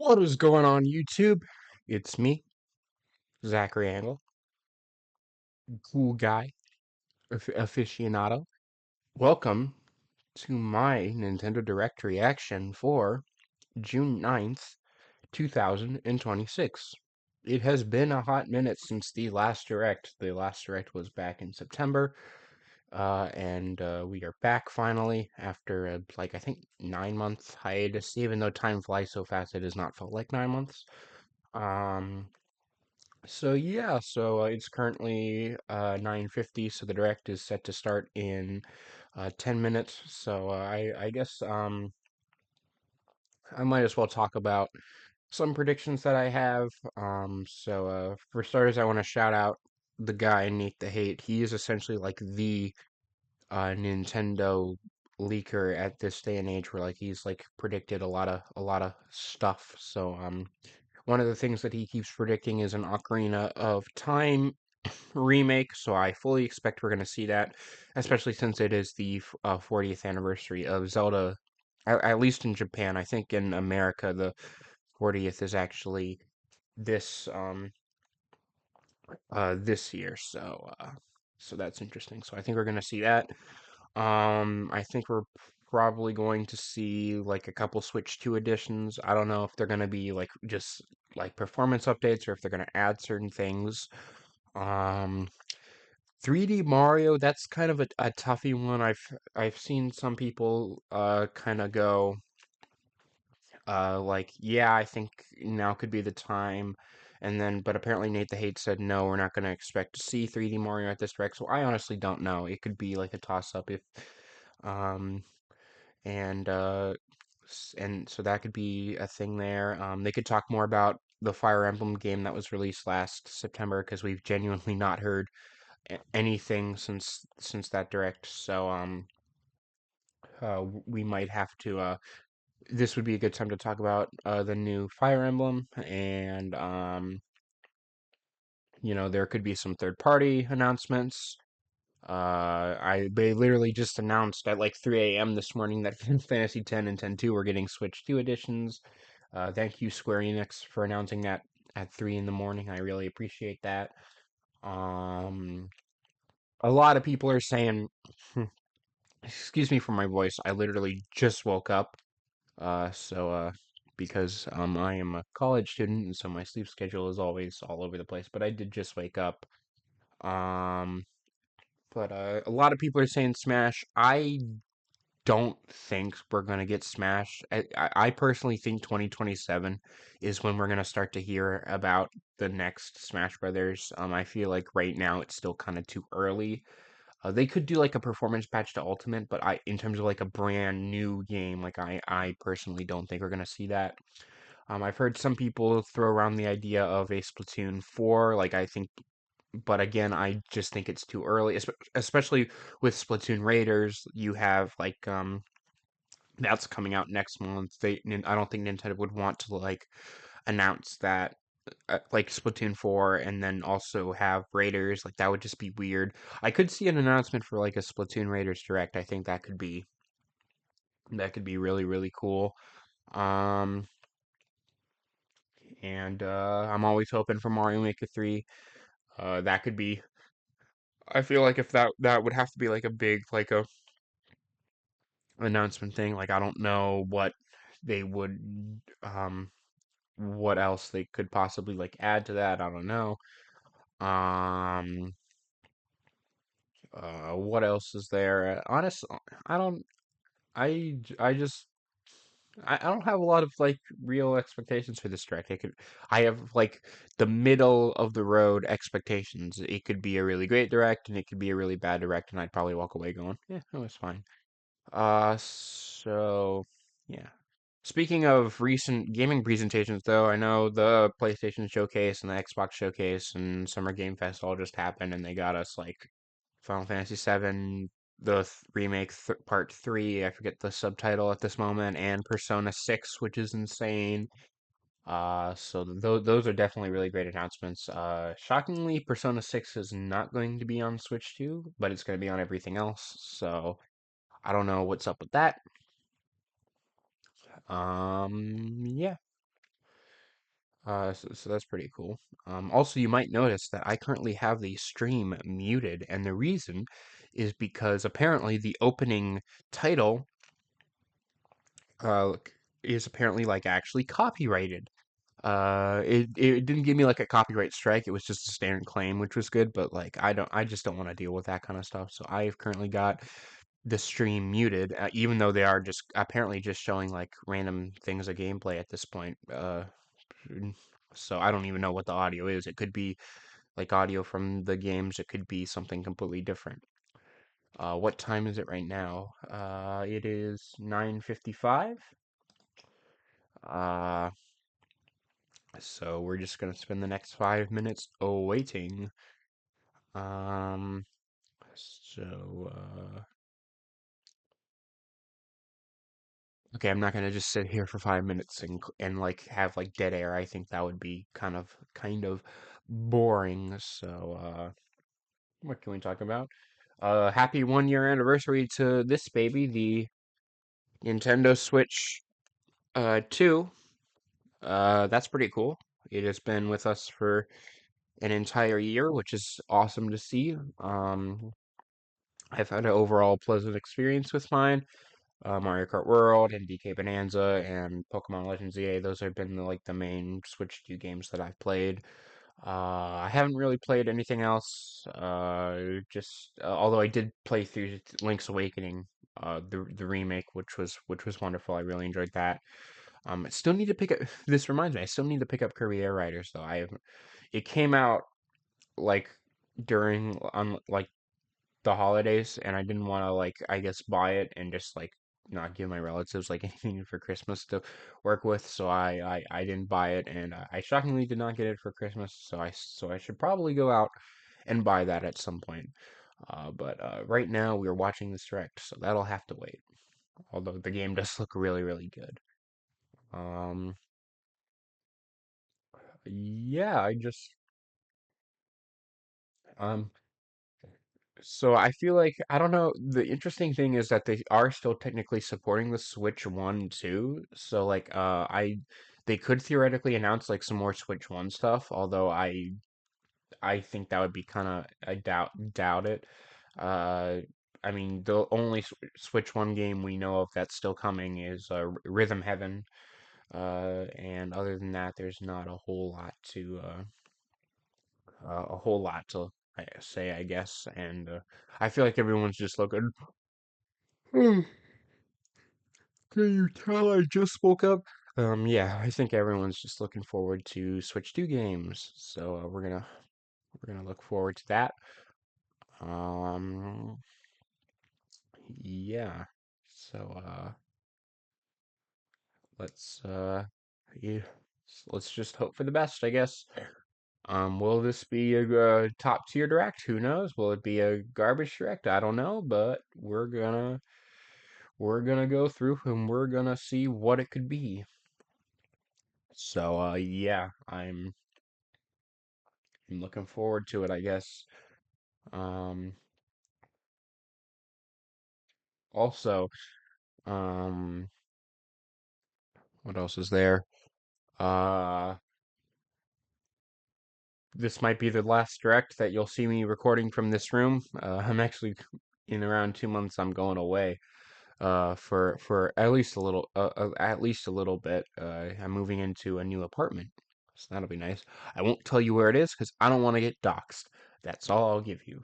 What is going on, YouTube? It's me, Zachary Angle, cool guy, aficionado. Welcome to my Nintendo Direct reaction for June 9th, 2026. It has been a hot minute since the last Direct. The last Direct was back in September, and we are back finally after, I think 9 month hiatus. Even though time flies so fast, it has not felt like 9 months. Um, So it's currently 9:50, so the direct is set to start in 10 minutes. I guess I might as well talk about some predictions that I have. For starters, I want to shout out the guy Nate the Hate. He is essentially like the Nintendo leaker at this day and age, where like he's like predicted a lot of stuff. One of the things that he keeps predicting is an Ocarina of Time remake, so I fully expect we're going to see that, especially since it is the 40th anniversary of Zelda, at least in Japan. I think in America, the 40th is actually this this year, so that's interesting. So I think we're going to see that. I think we're probably going to see like a couple Switch 2 editions. I don't know if they're going to be like just like performance updates or if they're going to add certain things. Um, 3D Mario, that's kind of a toughy one. I've seen some people kind of go like, yeah, I think now could be the time. And then but apparently Nate the Hate said no, we're not going to expect to see 3D Mario at this direct. So I honestly don't know. It could be like a toss up if um and and so that could be a thing there. They could talk more about the Fire Emblem game that was released last September because we've genuinely not heard anything since that direct. We might have to. This would be a good time to talk about the new Fire Emblem, and there could be some third party announcements. They literally just announced at like 3 a.m. this morning that Final Fantasy 10 and 10-2 were getting Switch 2 editions. Thank you, Square Enix, for announcing that at 3 in the morning. I really appreciate that. Um, a lot of people are saying, excuse me for my voice. I literally just woke up. Because I am a college student, and so my sleep schedule is always all over the place. But I did just wake up. Um, but a lot of people are saying Smash. I don't think we're gonna get Smash. I personally think 2027 is when we're gonna start to hear about the next Smash Brothers. I feel like right now it's still kind of too early. They could do like a performance patch to Ultimate, but in terms of like a brand new game, like I personally don't think we're gonna see that. I've heard some people throw around the idea of a Splatoon 4, like I think, but again, I just think it's too early, especially with Splatoon Raiders. You have that's coming out next month. I don't think Nintendo would want to like announce that like Splatoon 4 and then also have Raiders. Like that would just be weird. I could see an announcement for like a Splatoon Raiders Direct. I think that could be really really cool. Um and I'm always hoping for Mario Maker 3. That could be. I feel like if that would have to be like a big like a announcement thing. Like I don't know they would what else they could possibly like add to that. I don't know. Um, what else is there? Honestly, I don't. I just I don't have a lot of like real expectations for this track. I have like the middle of the road expectations. It could be a really great direct, and it could be a really bad direct, and I'd probably walk away going, yeah, that was fine. So yeah. Speaking of recent gaming presentations, though, I know the PlayStation Showcase and the Xbox Showcase and Summer Game Fest all just happened, and they got us like Final Fantasy VII, the remake Part 3. I forget the subtitle at this moment, and Persona 6, which is insane. So those are definitely really great announcements. Shockingly, Persona 6 is not going to be on Switch 2, but it's going to be on everything else. So I don't know what's up with that. Yeah. So that's pretty cool. Also, you might notice that I currently have the stream muted, and the reason is because apparently the opening title uh, is apparently like actually copyrighted. It didn't give me like a copyright strike. It was just a standard claim, which was good. But like, I just don't want to deal with that kind of stuff. So I've currently got the stream muted, even though they are just apparently just showing like random things of gameplay at this point. Mm, so I don't even know what the audio is. It could be like audio from the games. It could be something completely different. What time is it right now? It is 9:55. Uh, so we're just gonna spend the next 5 minutes waiting. Um, so okay, I'm not gonna just sit here for 5 minutes and like have like dead air. I think that would be kind of boring. So what can we talk about? Happy 1 year anniversary to this baby, the Nintendo Switch 2. That's pretty cool. It has been with us for an entire year, which is awesome to see. I've had an overall pleasant experience with mine. Mario Kart World and DK Bonanza and Pokemon Legends EA. Those have been like the main Switch 2 games that I've played. I haven't really played anything else. Just although I did play through Link's Awakening, the remake, which was wonderful. I really enjoyed that. I still need to pick up. This reminds me, I still need to pick up Kirby Air Riders though. I have It came out like during on like the holidays, and I didn't want to like I guess buy it and just like not give my relatives like anything for Christmas to work with. So I didn't buy it, and I shockingly did not get it for Christmas. So I should probably go out and buy that at some point. But right now we're watching this direct, so that'll have to wait. Although the game does look really really good. Um, yeah, I just um So I feel like I don't know. The interesting thing is that they are still technically supporting the Switch 1 too. So like they could theoretically announce like some more Switch 1 stuff, although I think that would be kind of I doubt it. Uh I mean, the only Switch 1 game we know of that's still coming is Rhythm Heaven. And other than that, there's not a whole lot to say, I guess. And I feel like everyone's just looking. Hmm, can you tell I just woke up? Yeah, I think everyone's just looking forward to Switch 2 games. So we're gonna look forward to that. Um, yeah. So let's yeah, let's just hope for the best, I guess. Will this be a top tier direct? Who knows? Will it be a garbage direct? I don't know, but we're gonna go through and we're gonna see what it could be. So yeah, I'm looking forward to it, I guess. Um Also, um what else is there? Uh this might be the last direct that you'll see me recording from this room. I'm actually in around 2 months I'm going away for at least a little bit. I'm moving into a new apartment. So that'll be nice. I won't tell you where it is because I don't want to get doxxed. That's all I'll give you.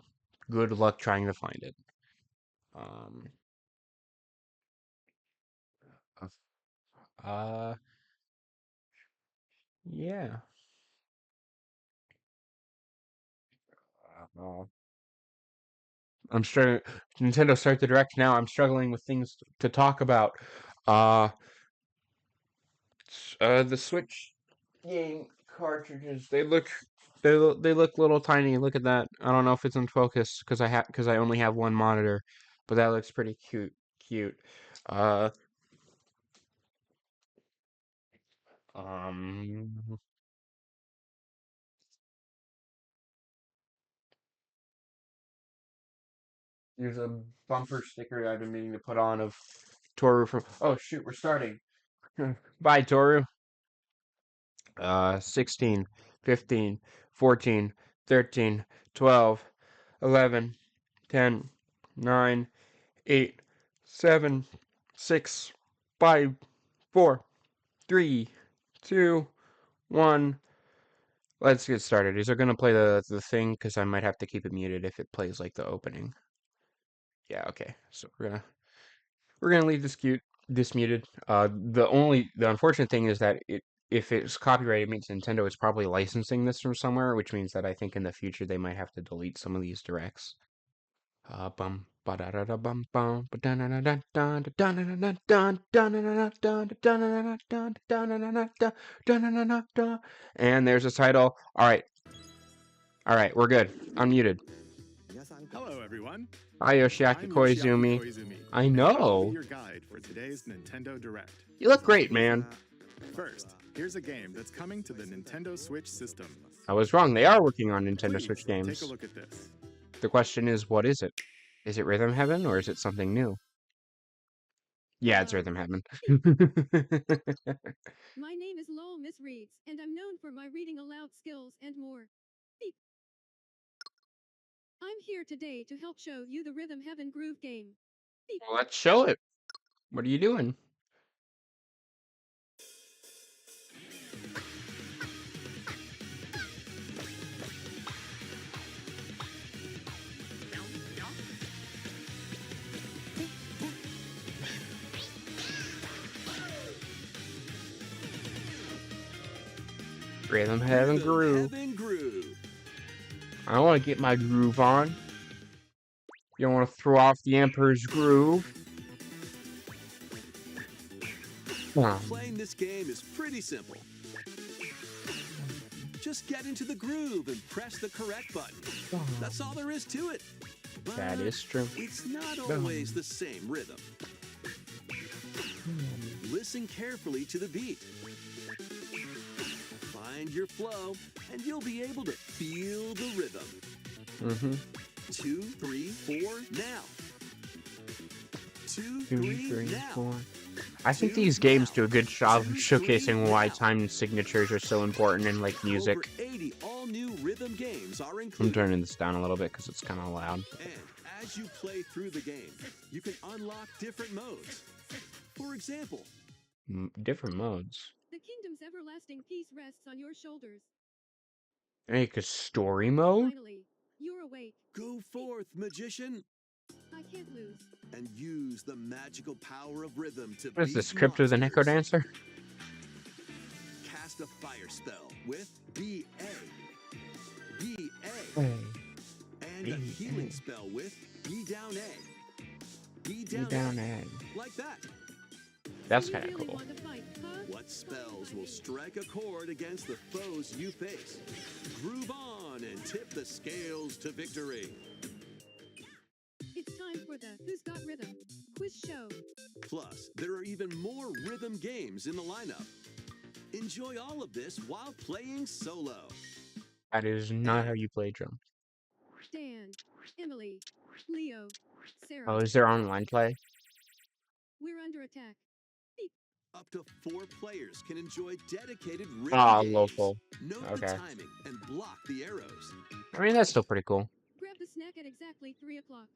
Good luck trying to find it. Um uh, uh, yeah. I'm struggling. Nintendo start the direct now. I'm struggling with things to talk about. Uh, the Switch game cartridges. They look little tiny. Look at that. I don't know if it's in focus because I only have one monitor, but that looks pretty cute. Cute. Uh, um, there's a bumper sticker I've been meaning to put on of Toru from. Oh shoot, we're starting. Bye, Toru. 16, 15, 14, 13, 12, 11, 10, 9, 8, 7, 6, 5, 4, 3, 2, 1. Let's get started. Is it going to play the thing? Because I might have to keep it muted if it plays like the opening. Yeah, okay. So we're gonna leave this muted. The unfortunate thing is that if it's copyrighted, it means Nintendo is probably licensing this from somewhere, which means that I think in the future they might have to delete some of these directs. Bum ba da da da bum bum ba da da da da da da da da da da da. And there's a title. All right, we're good. Unmuted. Hello, everyone. Hi, Yoshiaki I'm Koizumi. Koizumi. I and I'll know. be your guide for today's Nintendo Direct. You look great, man. First, here's a game that's coming to the Nintendo Switch system. I was wrong. They are working on Nintendo Please, Switch games. take a look at this. The question is, what is it? Is it Rhythm Heaven or is it something new? Yeah, it's Rhythm Heaven. My name is Lowell Miss Reeds, and I'm known for my reading aloud skills and more. I'm here today to help show you the Rhythm Heaven Groove game. Well, let's show it. What are you doing? Rhythm Heaven Groove. I want to get my groove on. You want to throw off the Emperor's groove? Playing this game is pretty simple. Just get into the groove and press the correct button. That's all there is to it. But That is true. it's not always the same rhythm. Listen carefully to the beat. Find your flow, and you'll be able to feel the rhythm. 2, 3, 4, now. 2, 3, now. 4. I think these games do a good job of showcasing why time signatures are so important in like music. Over 80 all-new rhythm games are I'm included. turning this down a little bit because it's kind of loud. And as you play through the game, you can unlock different modes. For example, Different modes. The kingdom's everlasting peace rests on your shoulders. Make a story mode? Finally, you're awake. go forth, magician, I can't lose. and use the magical power of rhythm to What is beat this, Crypto the Neko monsters. Dancer? Cast a fire spell with B.A. Hey. And a B.A. healing spell with B down A. B You down A. egg. Like that. That's You kind of really cool. want to fight, huh? What spells will strike a chord against the foes you face? Groove on and tip the scales to victory. It's time for the Who's Got Rhythm quiz show. Plus, there are even more rhythm games in the lineup. Enjoy all of this while playing solo. That is not how you play drum. Dan, Emily, Leo, Sarah. Oh, is there online play? We're under attack. Up to 4 players can enjoy dedicated rhythm Ah, games. local. Note Okay. the timing and block the arrows. I mean, that's still pretty cool. Grab the snack at exactly 3 o'clock.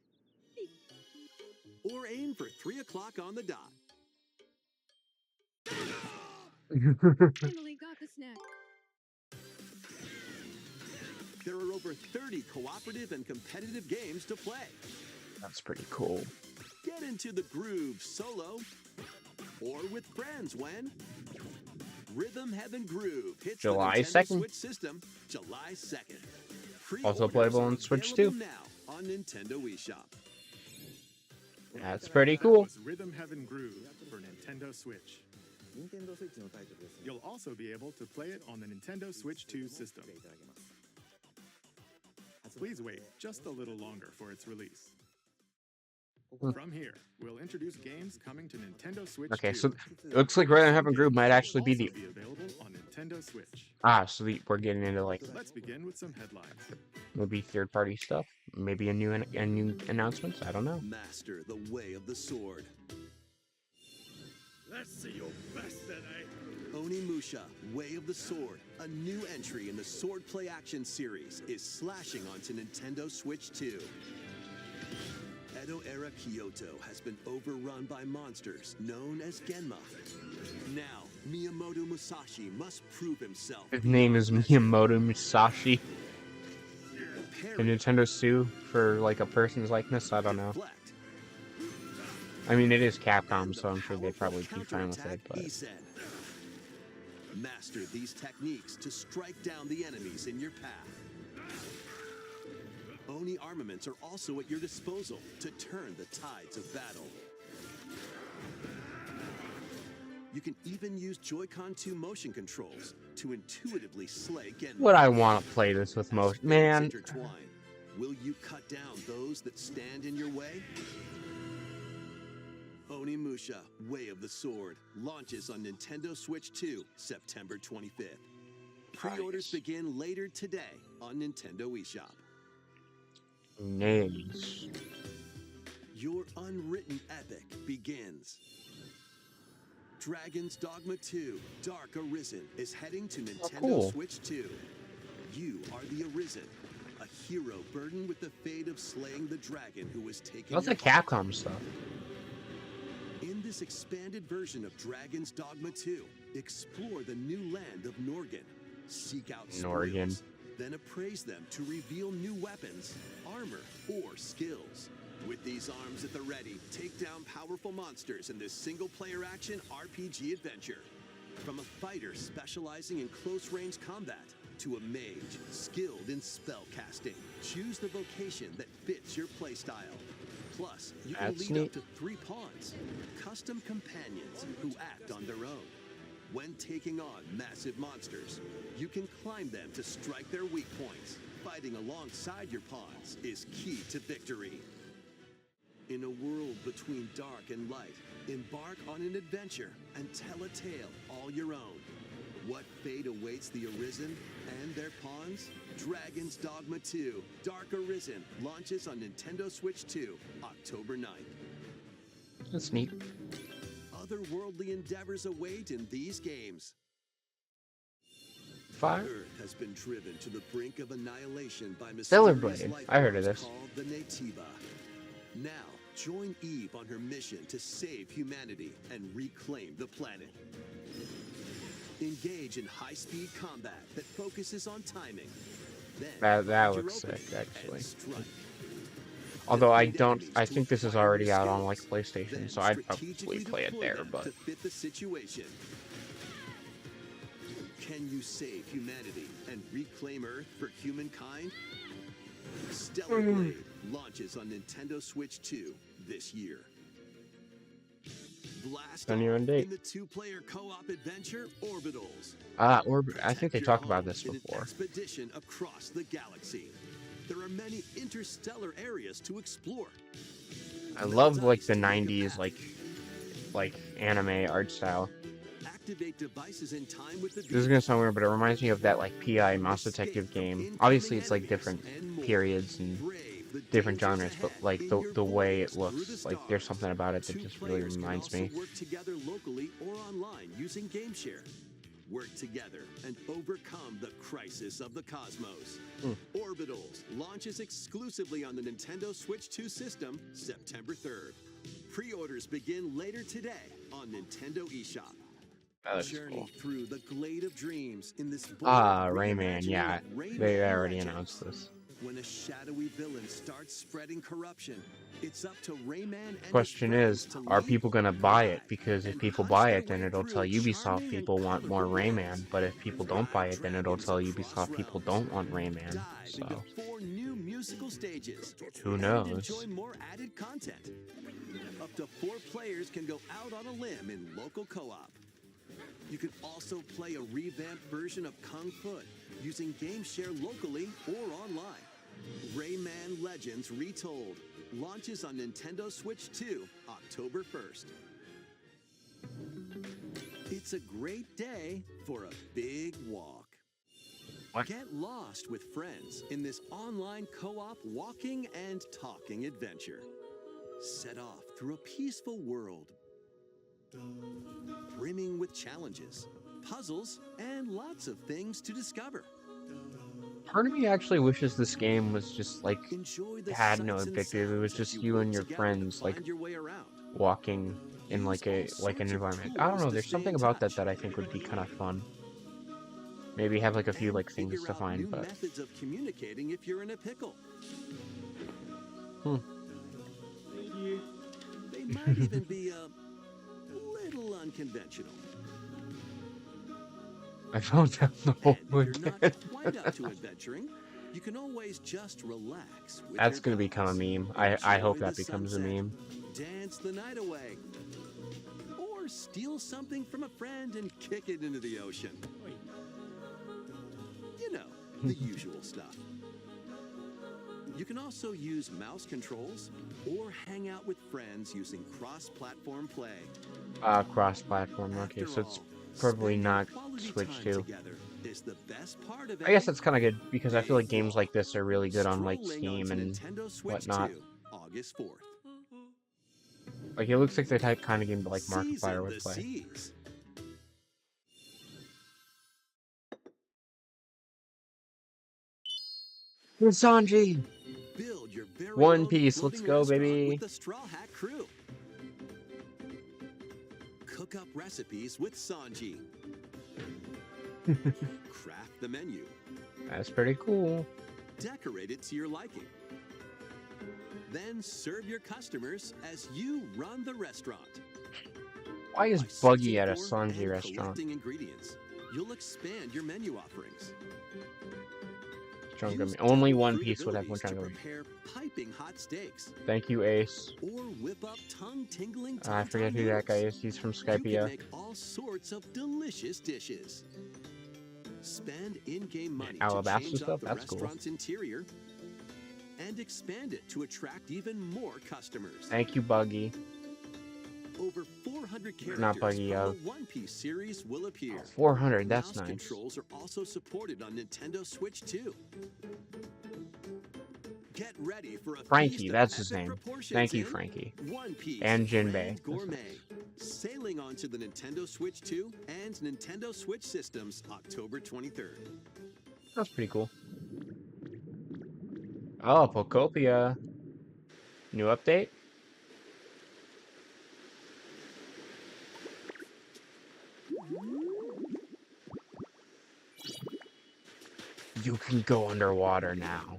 Or aim for 3 o'clock on the dot. Emily got the snack. There are over 30 cooperative and competitive games to play. That's pretty cool. Get into the groove solo or with friends when Rhythm Heaven Groove hits July the Nintendo 2nd. Switch system July 2nd. Also Pre-orders playable are on Switch available 2. now on Nintendo eShop. That's pretty That cool. was Rhythm Heaven Groove for Nintendo Switch. You'll also be able to play it on the Nintendo Switch 2 system. Please wait just a little longer for its release. From here, we'll introduce games coming to Nintendo Switch Okay, 2. so it looks like Rhythm Heaven Groove might Will actually be also the... available on Nintendo Switch. So we're getting into like Let's begin with some headlines. maybe third-party stuff. Maybe a new announcements. I don't know. Master the way of the sword. Let's see your best today. Onimusha, Way of the Sword, a new entry in the Swordplay Action series, is slashing onto Nintendo Switch 2. Edo-era Kyoto has been overrun by monsters known as Genma. Now, Miyamoto Musashi must prove himself. His name is Miyamoto Musashi. Can Nintendo sue for like a person's likeness? I don't know. I mean, it is Capcom, so I'm sure they'd probably be fine with it, but... Master these techniques to strike down the enemies in your path. Oni armaments are also at your disposal to turn the tides of battle. You can even use Joy-Con 2 motion controls to intuitively slay Genma. Would I want to play this with motion? Man. Will you cut down those that stand in your way? Onimusha, Way of the Sword, launches on Nintendo Switch 2, September 25th. Pre-orders begin later today on Nintendo eShop. Names. Your unwritten epic begins. Dragon's Dogma 2, Dark Arisen, is heading to Nintendo Switch 2. You are the Arisen, a hero burdened with the fate of slaying the dragon who was taken. That's the Capcom stuff. In this expanded version of Dragon's Dogma 2, explore the new land of Norgan, seek out spoils, then appraise them to reveal new weapons, armor, or skills. With these arms at the ready, take down powerful monsters in this single-player action RPG adventure. From a fighter specializing in close-range combat to a mage skilled in spell casting, choose the vocation that fits your playstyle. Plus, you can lead up to 3 pawns, custom companions who act on their own. When taking on massive monsters, you can climb them to strike their weak points. Fighting alongside your pawns is key to victory. In a world between dark and light, embark on an adventure and tell a tale all your own. What fate awaits the Arisen and their pawns? Dragon's Dogma 2, Dark Arisen, launches on Nintendo Switch 2, October 9th. That's neat. Otherworldly endeavors await in these games. Fire? Earth has been driven to the brink of annihilation by Stellar mysterious Blade. life I heard of forms this. called the Natiba. Now, join Eve on her mission to save humanity and reclaim the planet. Engage in high-speed combat that focuses on timing. Then That looks sick, actually. Although I think this is already out on like PlayStation, so I'd probably play it there, but... To fit the situation. Can you save humanity and reclaim Earth for humankind? Stellar Blade launches on Nintendo Switch 2 this year. Blast off in the 2-player co-op adventure Orbitals. I think they talked about this before. Expedition across the galaxy. There are many interstellar areas to explore. I love like the 90s like anime art style. Activate devices in time with the This is gonna sound weird, but it reminds me of that like PI Mouse Detective game. Obviously it's like different periods and different genres, but like the way it looks, like there's something about it that just really reminds me. Work together locally or online using GameShare. Work together and overcome the crisis of the cosmos. Orbitals launches exclusively on the Nintendo Switch 2 system September 3rd. Pre-orders begin later today on Nintendo eShop. Journey through the glade of dreams in this Rayman, yeah. They already announced this. When a shadowy villain starts spreading corruption, it's up to Rayman and Question is, are people gonna buy it? Because if people buy it, then it'll tell Ubisoft people want more Rayman. But if people don't buy it, then it'll tell Ubisoft people don't want Rayman. So, 4 new musical stages. Who knows? Enjoy more added content. Up to 4 players can go out on a limb in local co-op. You can also play a revamped version of Kung Fu using GameShare locally or online. Rayman Legends Retold launches on Nintendo Switch 2, October 1st. It's a great day for a big walk. What? Get lost with friends in this online co-op walking and talking adventure. Set off through a peaceful world brimming with challenges, puzzles, and lots of things to discover. Part of me actually wishes this game was just like Enjoy the had no sights and objective. It was sounds as just you you work and your together to friends like find your way around. walking in Use like all an sorts of environment. I don't tools know. to There's stay something in about that touch. that I think would be kind of fun. Maybe have like a few And like things figure to out find, new but methods of communicating if you're in a pickle. hmm. They might even be a little unconventional. I found down the hole And if you're not again. quite up to adventuring, you can always just relax with That's your gonna become a dogs. meme. I hope Enjoy that the becomes a sunset, meme. dance the night away, or steal something from a friend and kick it into the ocean. You know, the usual stuff. You can also use mouse controls or hang out with friends using cross-platform play. Cross-platform. Okay, so it's probably Spending not quality Switch time 2. together is the best part of I guess every that's kind of good because I feel like games fall. like this are really good on like Strolling Steam onto and Nintendo Switch whatnot. 2, August 4th. Like it looks like the type kind of game that like Markiplier Season would the play. seas. Sanji! Build your very One own Piece, let's floating go, restaurant baby! with the Straw Hat Crew. Cook up recipes with Sanji. Craft the menu. That's pretty cool. Decorate it to your liking. Then serve your customers as you run the restaurant. Why is By Buggy searching at a for Sanji and restaurant? collecting ingredients, you'll expand your menu offerings. Strong Use Gummy. Only different One fruit Piece would have one abilities to Strong Gummy. prepare piping hot steaks. Thank you, Ace. Or whip up tongue-tingling I forget who that guy is. He's from You can Skypia. make all sorts of delicious dishes. Spend in-game money Alabasta to change stuff? up the That's cool. restaurant's interior and expand it to attract even more customers. Thank you, Buggy. Over 400 characters Not Buggy, from the One Piece series will appear. 400, that's Mouse nice. controls are also supported on Nintendo Switch 2. Get ready for a Frankie, feast of that's his epic name. proportions Thank you, in Frankie. One Piece And Jinbei. Grand Gourmet. Sailing onto the Nintendo Switch 2 and Nintendo Switch systems October 23rd. That's pretty cool. Oh, Pokopia. New update? You can go underwater now.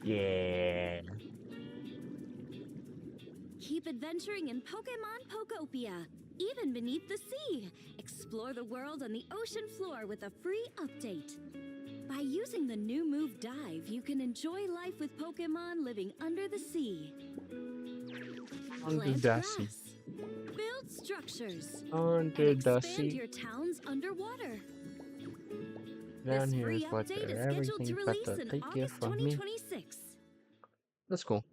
Yeah. Keep adventuring in Pokemon Pokopia, even beneath the sea. Explore the world on the ocean floor with a free update. By using the new move Dive, you can enjoy life with Pokemon living under the sea. Under Plant the grass, sea. build structures, Under and the expand sea. your towns underwater. Down This here free is what update is they're scheduled to everything but release the in take it August from me. 2026. That's cool.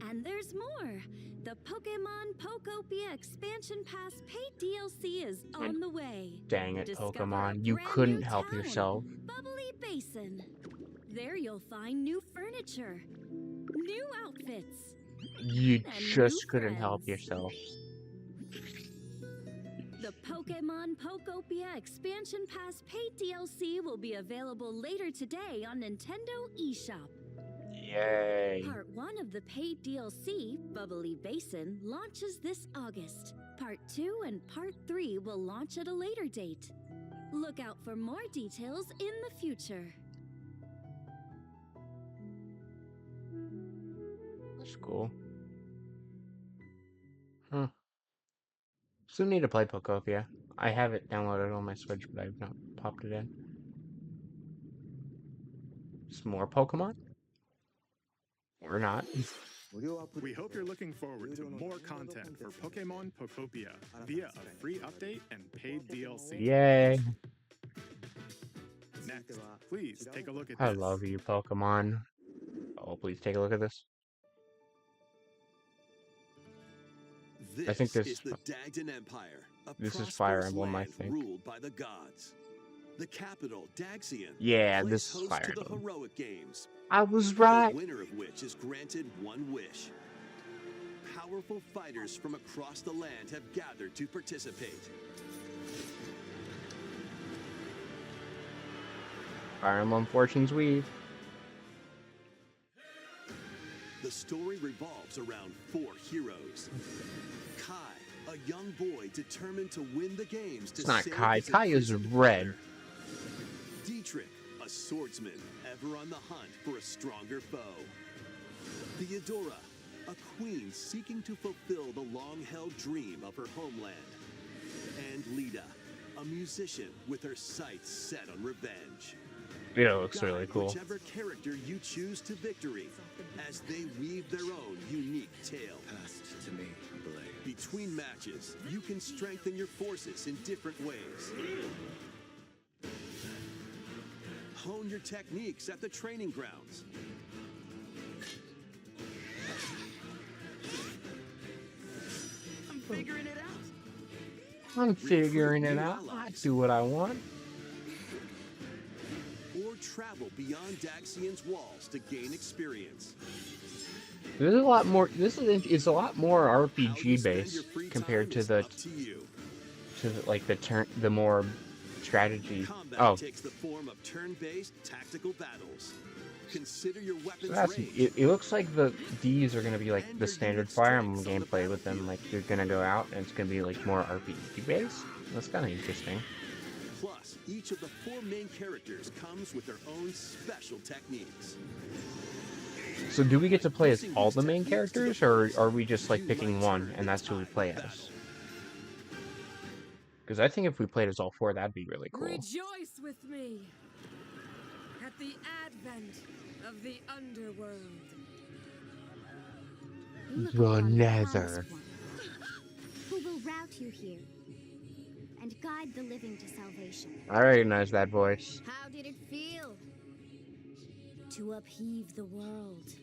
And there's more. The Pokemon Pokopia Expansion Pass paid DLC is on the way. Dang it, Discover a Pokemon. You brand couldn't new help town, yourself. Bubbly Basin. There you'll find new furniture, new outfits, You and just new couldn't help friends. yourself. The Pokemon Pokopia Expansion Pass paid DLC will be available later today on Nintendo eShop. Yay. Part 1 of the paid DLC, Bubbly Basin, launches this August. Part 2 and Part 3 will launch at a later date. Look out for more details in the future. That's cool. Huh. Still need to play Pokopia. I have it downloaded on my Switch, but I've not popped it in. Some more Pokemon? Or not. We hope you're looking forward to more content for Pokemon Pokopia via a free update and paid DLC. Yay. Next, please take a look at I this. love you, Pokemon. Oh, please take a look at this. I think this is the Dagdan Empire. this is Fire Emblem, I think. Ruled by the gods. The capital, Daxian. Yeah, plays this is host Fire to the Emblem. heroic games. I was The right. winner of which is granted one wish. powerful fighters from across the land have gathered to participate. Fire Emblem Fortune's Weave. The story revolves around 4 heroes. Kai, a young boy determined to win the games to It's not save Kai. his Kai is imprisoned red. father. Dietrich, a swordsman ever on the hunt for a stronger foe. Theodora, a queen seeking to fulfill the long-held dream of her homeland. And Lita, a musician with her sights set on revenge. Yeah, it looks Guide really cool. whichever character you choose to victory as they weave their own unique tale. Passed to me, blade. Between matches, you can strengthen your forces in different ways. Hone your techniques at the training grounds. I'm figuring it out. I'm figuring it out. I do what I want. Or travel beyond Daxian's walls to gain experience. There's a lot more. This is a lot more How you RPG spend based your free compared time to is the up to you. like the more strategy. Combat Oh, takes the form of turn-based tactical battles. Consider your weapons so that's range. it looks like these are gonna be like the standard Fire Emblem gameplay with them. Like you're gonna go out and it's gonna be like more RPG based. That's kind of interesting. Plus, each of the 4 main characters comes with their own special techniques. So do we get to play as all the main characters, or are we just like picking one and that's who we play as? Because I think if we played as all 4, that'd be really cool. Rejoice with me at the advent of the underworld. You look The upon the Nether. Promised One, who will route you here and guide the living to salvation. I recognize that voice. How did it feel to upheave the world?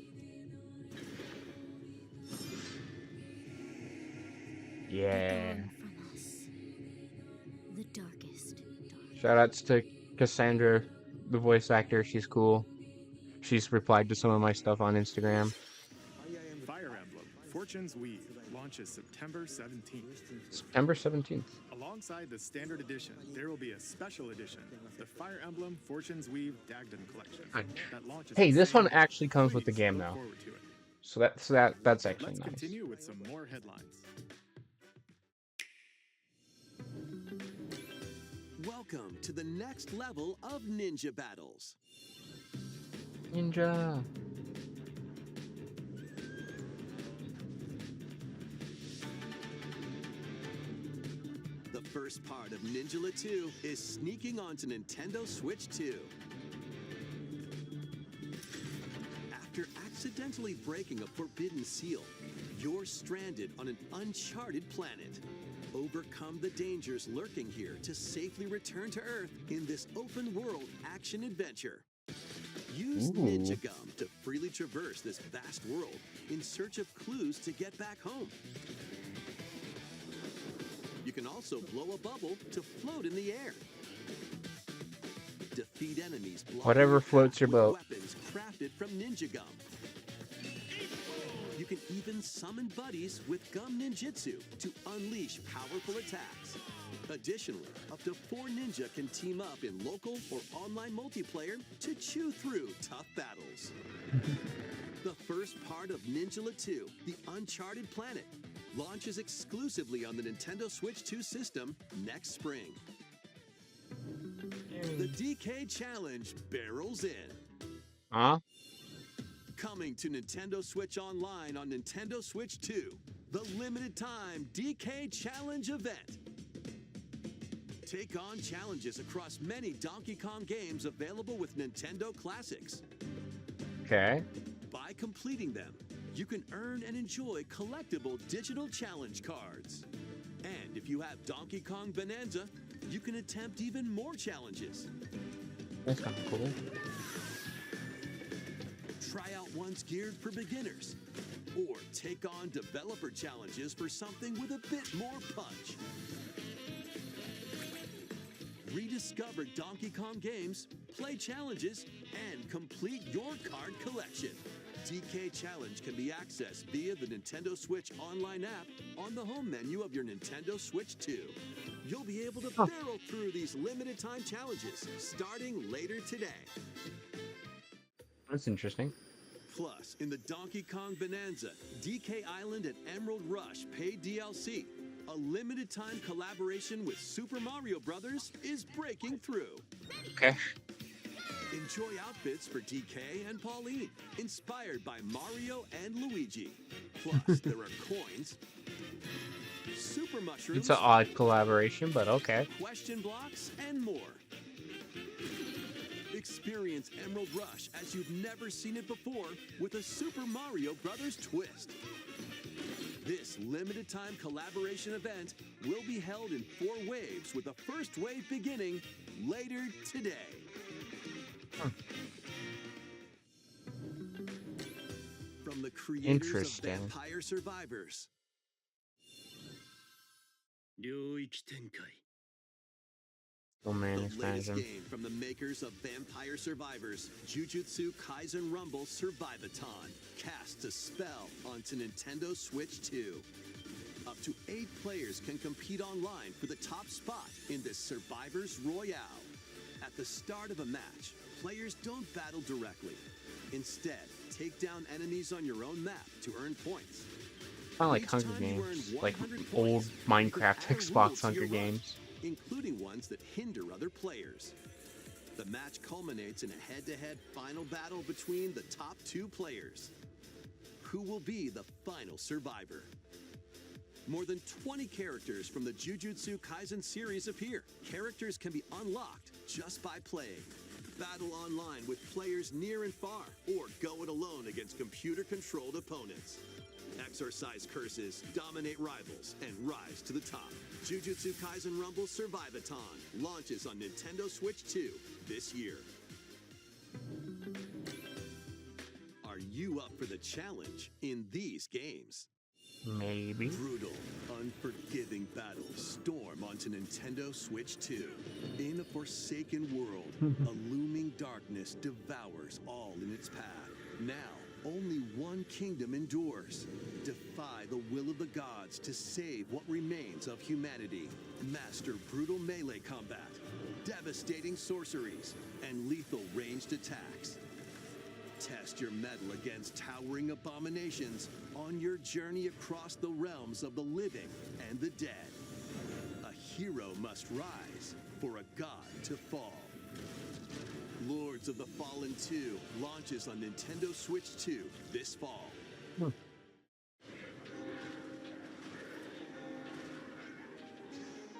Yeah. Begone from us the darkest dark. Shoutouts to Cassandra, the voice actor. She's cool. She's replied to some of my stuff on Instagram. Fire Emblem Fortune's Weave launches September 17th. September 17th. Alongside the standard edition, there will be a special edition, the Fire Emblem Fortune's Weave Dagden Collection. That launches Hey, the this same one day. actually comes with the Please game look now. forward to it. So that's actually Let's nice. continue with some more headlines. Welcome to the next level of ninja battles. Ninja. The first part of Ninja 2 is sneaking onto Nintendo Switch 2. After accidentally breaking a forbidden seal, you're stranded on an uncharted planet. Overcome the dangers lurking here to safely return to Earth in this open-world action-adventure. Use Ooh. Ninja Gum to freely traverse this vast world in search of clues to get back home. You can also blow a bubble to float in the air. Defeat enemies blocking Whatever your floats path your with boat. Weapons crafted from Ninja Gum. You can even summon buddies with Gum Ninjutsu to unleash powerful attacks. Additionally, up to 4 ninja can team up in local or online multiplayer to chew through tough battles. The first part of Ninja 2, The Uncharted Planet, launches exclusively on the Nintendo Switch 2 system next spring. The DK Challenge barrels in. Huh? Coming to Nintendo Switch Online on Nintendo Switch 2, the limited time DK Challenge event. Take on challenges across many Donkey Kong games available with Nintendo Classics. Okay. By completing them, you can earn and enjoy collectible digital challenge cards. And if you have Donkey Kong Bonanza, you can attempt even more challenges. That's kind of cool. Try out ones geared for beginners. Or take on developer challenges for something with a bit more punch. Rediscover Donkey Kong games, play challenges, and complete your card collection. DK Challenge can be accessed via the Nintendo Switch online app on the home menu of your Nintendo Switch 2. You'll be able to barrel through these limited time challenges starting later today. That's interesting. Plus, in the Donkey Kong Bonanza, DK Island and Emerald Rush paid DLC, a limited time collaboration with Super Mario Bros. Is breaking through. Okay. Enjoy outfits for DK and Pauline, inspired by Mario and Luigi. Plus, there are coins, super mushrooms, It's an odd collaboration, but okay. question blocks, and more. Experience Emerald Rush as you've never seen it before with a Super Mario Bros. Twist. This limited time collaboration event will be held in 4 waves with the first wave beginning later today. From the creators of Interesting. Vampire Survivors. Oh man, it's The latest managing. game from the makers of Vampire Survivors, Jujutsu Kaisen Rumble Survivathon, casts a spell onto Nintendo Switch 2. Up to 8 players can compete online for the top spot in this Survivors Royale. At the start of a match, players don't battle directly. Instead, take down enemies on your own map to earn points. Kind of like Each Hunger time you Games, earn like 100 old points, you Minecraft can add a rule Xbox to Hunger your run, Games. including ones that hinder other players. The match culminates in a head-to-head final battle between the top 2 players. Who will be the final survivor? More than 20 characters from the Jujutsu Kaisen series appear. Characters can be unlocked just by playing. Battle online with players near and far, or go it alone against computer-controlled opponents. Exorcise curses, dominate rivals, and rise to the top. Jujutsu Kaisen Rumble Survivathon launches on Nintendo Switch 2 this year. Are you up for the challenge in these games? Maybe. Brutal, unforgiving battles storm onto Nintendo Switch 2. In a forsaken world, a looming darkness devours all in its path. Now, only one kingdom endures. Defy the will of the gods to save what remains of humanity. Master brutal melee combat, devastating sorceries, and lethal ranged attacks. Test your mettle against towering abominations on your journey across the realms of the living and the dead. A hero must rise for a god to fall. Lords of the Fallen 2 launches on Nintendo Switch 2 this fall.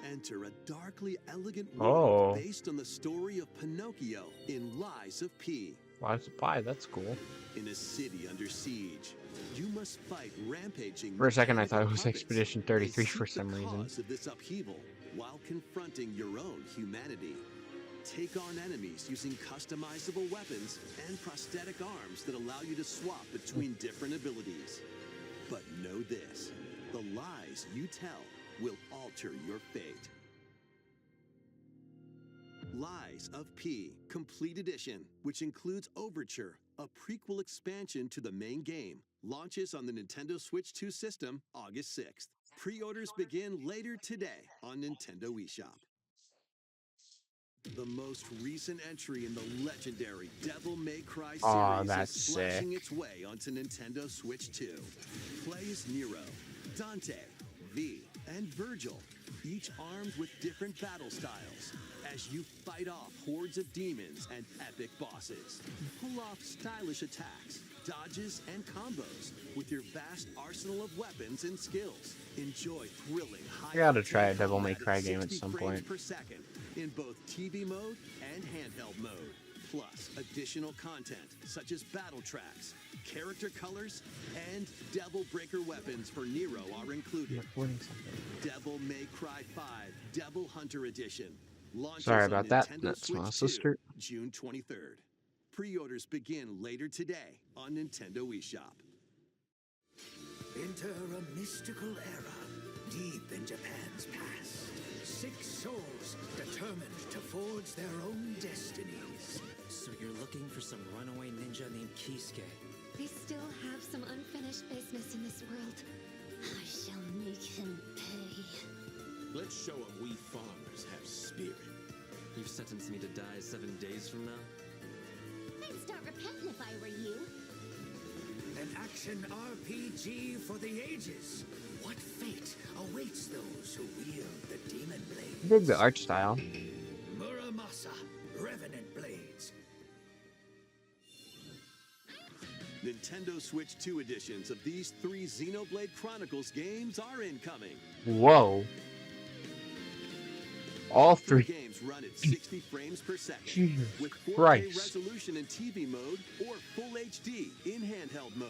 Enter a darkly elegant world based on the story of Pinocchio in Lies of P. Lives of Pi, that's cool. In a city under siege, you must fight rampaging. For a second, I thought it was puppets Expedition and 33 seek for the some reason. cause of this upheaval while confronting your own humanity. Take on enemies using customizable weapons and prosthetic arms that allow you to swap between different abilities. But know this, the lies you tell will alter your fate. Lies of P Complete Edition, which includes Overture, a prequel expansion to the main game, launches on the Nintendo Switch 2 system August 6th. Pre-orders begin later today on Nintendo eShop. The most recent entry in the legendary Devil May Cry series that's is splashing sick. its way onto Nintendo Switch 2. Play as Nero, Dante, V, and Virgil, each armed with different battle styles, as you fight off hordes of demons and epic bosses. Pull off stylish attacks, dodges, and combos with your vast arsenal of weapons and skills. Enjoy thrilling high I gotta try a octane Devil May combat Cry at game at 60 some frames point. per second in both TV mode and handheld mode. Plus additional content such as battle tracks, character colors, and Devil Breaker weapons for Nero are included. Devil May Cry 5 Devil Hunter Edition launches Sorry on about that. Nintendo That's my Switch 2, sister. June 23rd. Pre-orders begin later today on Nintendo eShop. Enter a mystical era deep in Japan's past. 6 souls determined to forge their own destinies. So you're looking for some runaway ninja named Kisuke. I still have some unfinished business in this world. I shall make him pay. Let's show him we farmers have spirit. You've sentenced me to die 7 days from now? I'd start repenting if I were you. An action RPG for the ages. What fate awaits those who wield the demon blade? I dig the art style. Muramasa, Revenant Blades. Nintendo Switch 2 editions of these 3 Xenoblade Chronicles games are incoming. Whoa. All The 3. games run at 60 frames per second Jesus with 4K Christ. resolution in TV mode or Full HD in handheld mode.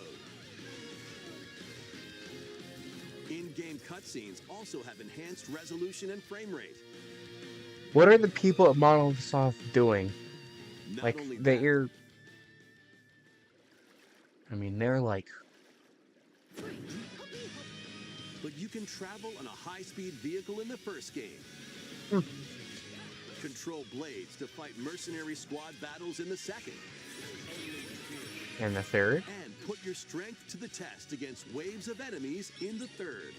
In-game cutscenes also have enhanced resolution and frame rate. What are the people at Microsoft doing? Not Like, only that, they're... I mean, they're like... but you can travel on a high-speed vehicle in the first game. Control blades to fight mercenary squad battles in the second. And the third? And put your strength to the test against waves of enemies in the third.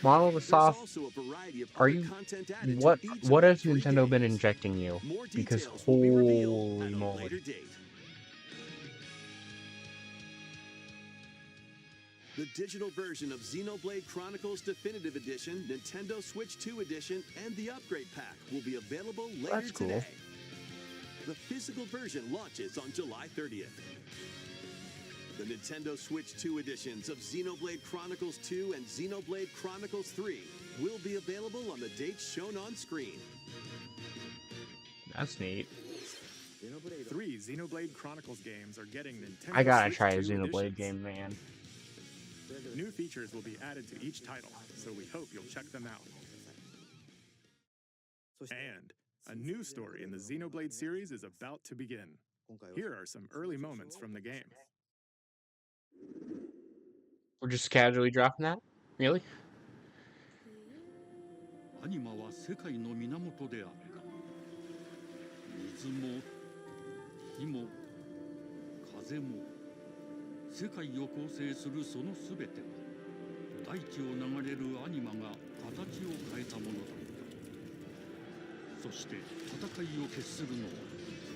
There's Microsoft, also a variety of are other you... content added What to each what of has the 3 Nintendo been games. injecting you? More Because details will be revealed holy at a moly. later date. The digital version of Xenoblade Chronicles Definitive Edition, Nintendo Switch 2 Edition, and the Upgrade Pack will be available later That's cool. today. The physical version launches on July 30th. The Nintendo Switch 2 editions of Xenoblade Chronicles 2 and Xenoblade Chronicles 3 will be available on the dates shown on screen. That's neat. 3 Xenoblade Chronicles games are getting Nintendo I gotta Switch try a 2 Xenoblade editions. game, man. New features will be added to each title, so we hope you'll check them out. And a new story in the Xenoblade series is about to begin. Here are some early moments from the game. We're just casually dropping that? Really? アニマは世界の源である。水も火も風も世界を構成するそのすべては大地を流れるアニマが形を変えたものだ。そして戦いを決するのは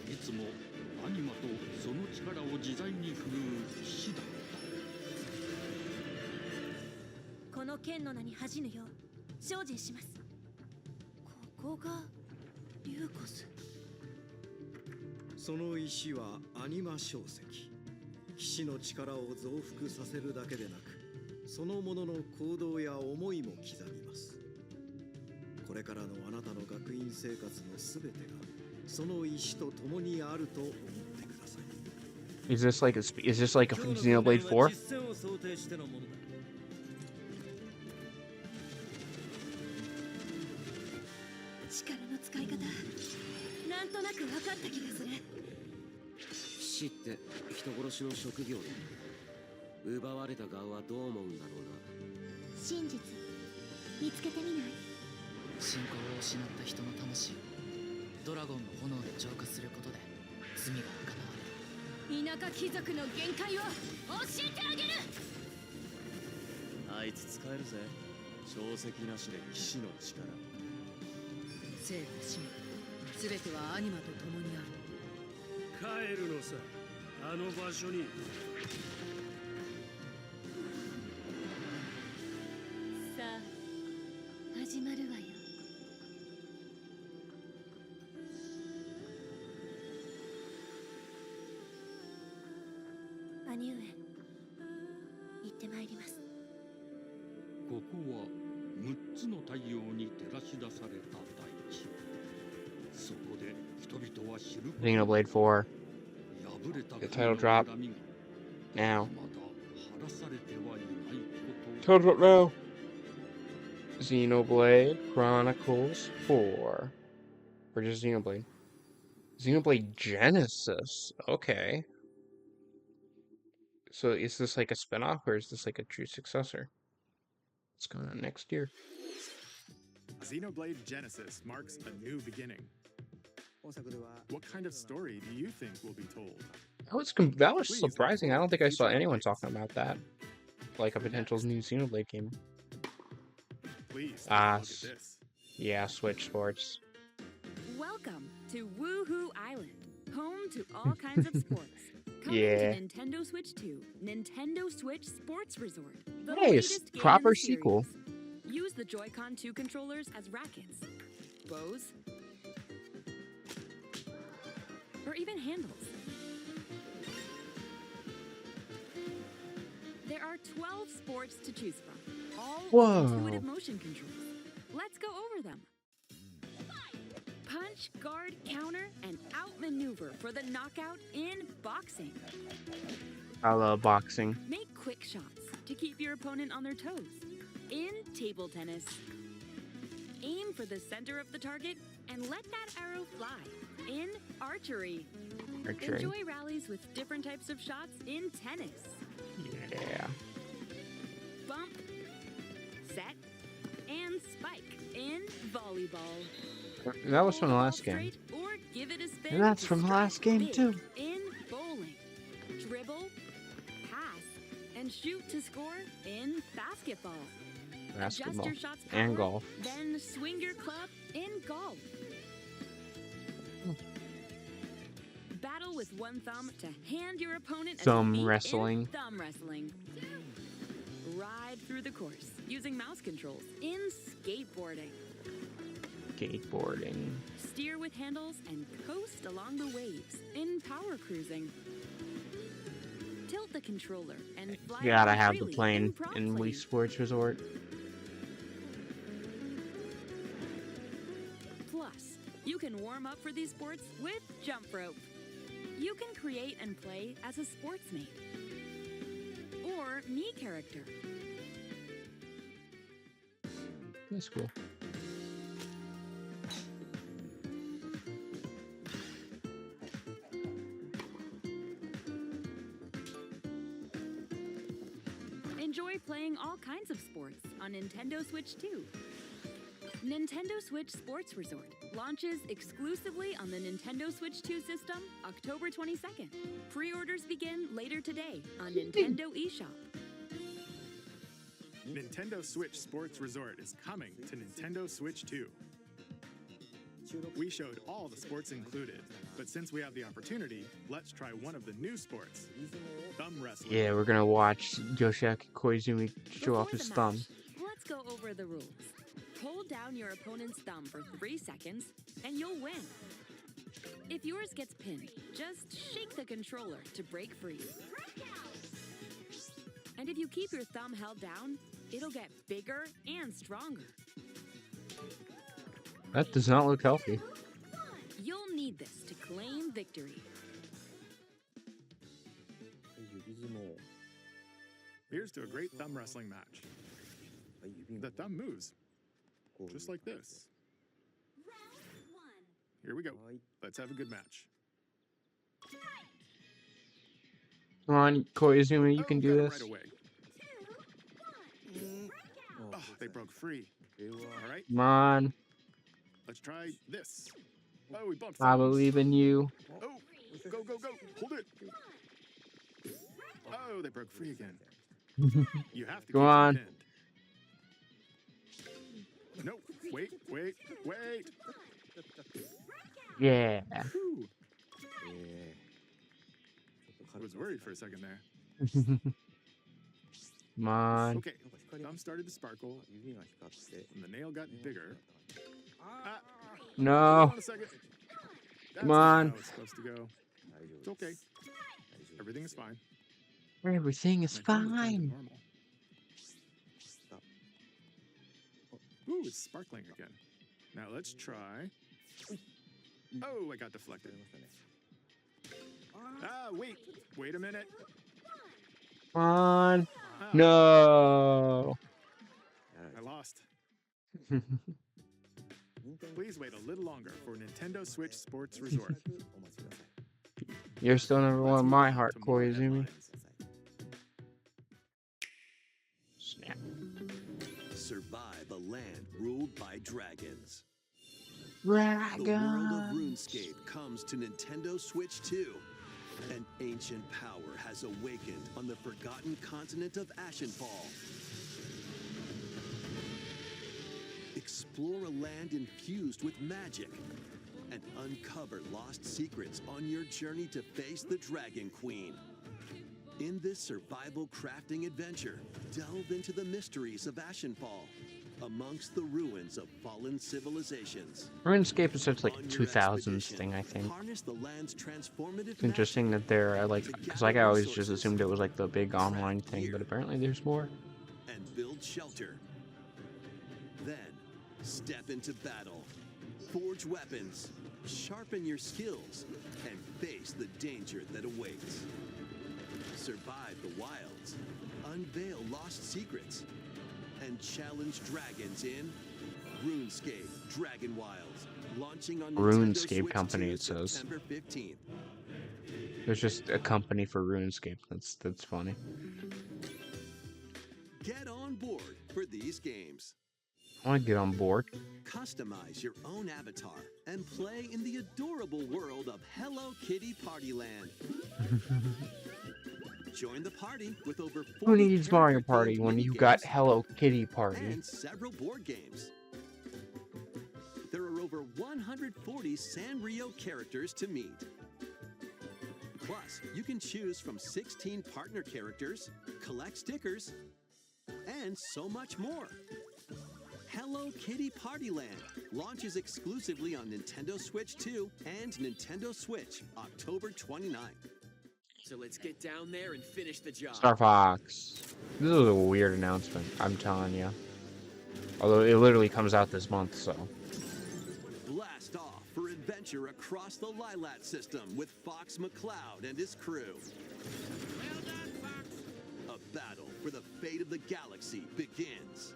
いつもアニマとその力を自在に振るう騎士だった。この剣の名に恥じぬよう精進します。ここがリューコス。その石はアニマ小石。騎士の力を増幅させるだけでなく、そのものの行動や思いも刻みます。これからのあなたの学院生活のすべてがその石と共にあると思ってください。Is this like a Xenoblade 4? 実践を想定してのものだ。力の使い方、なんとなく分かった気がする。騎士って人殺しの職業だ。奪われた側はどう思うんだろうな。真実見つけてみない？信仰を失った人の魂をドラゴンの炎で浄化することで罪が行われる。田舎貴族の限界を教えてあげる。あいつ使えるぜ。小石なしで騎士の力。生と死も全てはアニマと共にある。帰るのさ、あの場所に。さあ始まるわよ。兄上、行ってまいります。ここは6つの太陽に照らし出された大地。そこで人々は知る Xenoblade 4. The title drop now. Title drop now. Xenoblade Chronicles 4. Or just Xenoblade. Xenoblade Genesis. Okay. So is this like a spin-off or is this like a true successor? What's going on next year? Xenoblade Genesis marks a new beginning. What kind of story do you think will be told? That was Please surprising. I don't think I saw future anyone updates. talking about that. Like a potential new Xenoblade game. Please take a look at this. Yeah, Switch Sports. Welcome to Woohoo Island, home to all kinds of sports. Coming Yeah. to Nintendo Switch 2, Nintendo Switch Sports Resort. The Hey, it's latest game proper in the series. sequel. Use the Joy-Con 2 controllers as rackets, bows, or even handles. There are 12 sports to choose from, all with intuitive motion controls. Let's go over them. Punch, guard, counter, and outmaneuver for the knockout in boxing. I love boxing. Make quick shots to keep your opponent on their toes. In table tennis, aim for the center of the target and let that arrow fly. In archery, enjoy rallies with different types of shots in tennis. Yeah. Bump, set, and spike in volleyball. That was from the last game. Straight or give it a spin. And that's from the last game big too. In bowling, dribble, pass, and shoot to score in basketball. Adjust Basketball your shots and power, golf. Then swing your club in golf. Battle with one thumb to hand your opponent a Thumb defeat in wrestling. thumb wrestling. Ride through the course using mouse controls in skateboarding. Skateboarding. Steer with handles and coast along the waves in power cruising. Tilt the controller and fly You gotta around have the freely plane prop in Wii plane. Sports Resort. Plus, you can warm up for these sports with jump rope. You can create and play as a sportsmate or me character. That's cool. Enjoy playing all kinds of sports on Nintendo Switch 2. Nintendo Switch Sports Resort launches exclusively on the Nintendo Switch 2 system October 22nd. Pre-orders begin later today on Nintendo eShop. Nintendo Switch Sports Resort is coming to Nintendo Switch 2. We showed all the sports included, but since we have the opportunity, let's try one of the new sports, thumb wrestling. Yeah, we're gonna watch Yoshiaki Koizumi show off Before his the thumb. match, let's go over the rules. Hold down your opponent's thumb for 3 seconds, and you'll win. If yours gets pinned, just shake the controller to break free. And if you keep your thumb held down, it'll get bigger and stronger. That does not look healthy. You'll need this to claim victory. Here's to a great thumb wrestling match. The thumb moves, just like this. Here we go. Let's have a good match. Come on, Koizumi, you can do Got 'em this. right away. Oh, they broke free. All right, Come on, let's try this. Oh, we bumped. I thumbs. believe in you. Oh, go, go, go. Hold it. Oh, they broke free again. You have to Go keep them on. pinned. No, wait. Yeah. Whew. I was worried for a second there. Come on. Okay, thumb started to sparkle, and the nail got bigger. Ah, No. hold on a second. That's Come not on. how it's supposed to go. It's okay. Everything is fine. Everything is My thumb returned to fine. normal. Ooh, it's sparkling again. Now let's try. Oh, I got deflected. Ah, wait a minute. Come on. Ah, No. I lost. Please wait a little longer for Nintendo Switch Sports Resort. You're still number one in my heart, To more Koizumi. headlines. Snap. Survive a land ruled by dragons. The world of Dragon. RuneScape comes to Nintendo Switch 2. An ancient power has awakened on the forgotten continent of Ashenfall. Explore a land infused with magic and uncover lost secrets on your journey to face the Dragon Queen. In this survival crafting adventure, delve into the mysteries of Ashenfall, amongst the ruins of fallen civilizations. RuneScape is such like a 2000s thing, I think. Harness the land's transformative It's interesting that they're like, because like I always just assumed it was like the big online thing, but apparently there's more. And build shelter. Then, step into battle. Forge weapons, sharpen your skills, and face the danger that awaits. Survive the wilds, unveil lost secrets, and challenge dragons in RuneScape Dragon Wilds, launching on RuneScape Switch company, 2 it says. September 15th. There's just a company for RuneScape. That's funny. Get on board for these games. I want to get on board. Customize your own avatar and play in the adorable world of Hello Kitty Partyland. Join the party with over 40 Who needs Mario Party when you got Hello Kitty Party? and several board games. There are over 140 Sanrio characters to meet. Plus, you can choose from 16 partner characters, collect stickers, and so much more. Hello Kitty Partyland launches exclusively on Nintendo Switch 2 and Nintendo Switch October 29th. So let's get down there and finish the job. Star Fox. This is a weird announcement, I'm telling you. Although it literally comes out this month, so. Blast off for adventure across the Lilat system with Fox McCloud and his crew. Well done, Fox. A battle for the fate of the galaxy begins.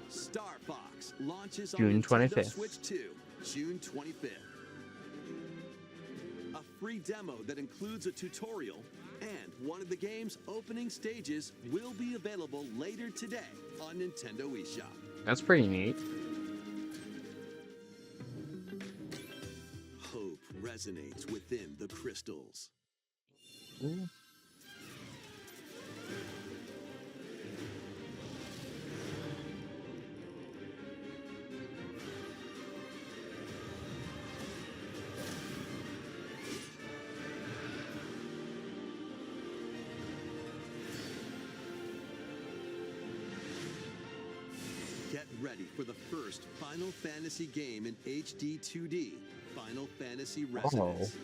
Star Fox launches on June Nintendo 25th. Switch 2, June 25th. A free demo that includes a tutorial and one of the game's opening stages will be available later today on Nintendo eShop. That's pretty neat. Hope resonates within the crystals. Ooh. Get ready for the first Final Fantasy game in HD 2D, Final Fantasy Resonance.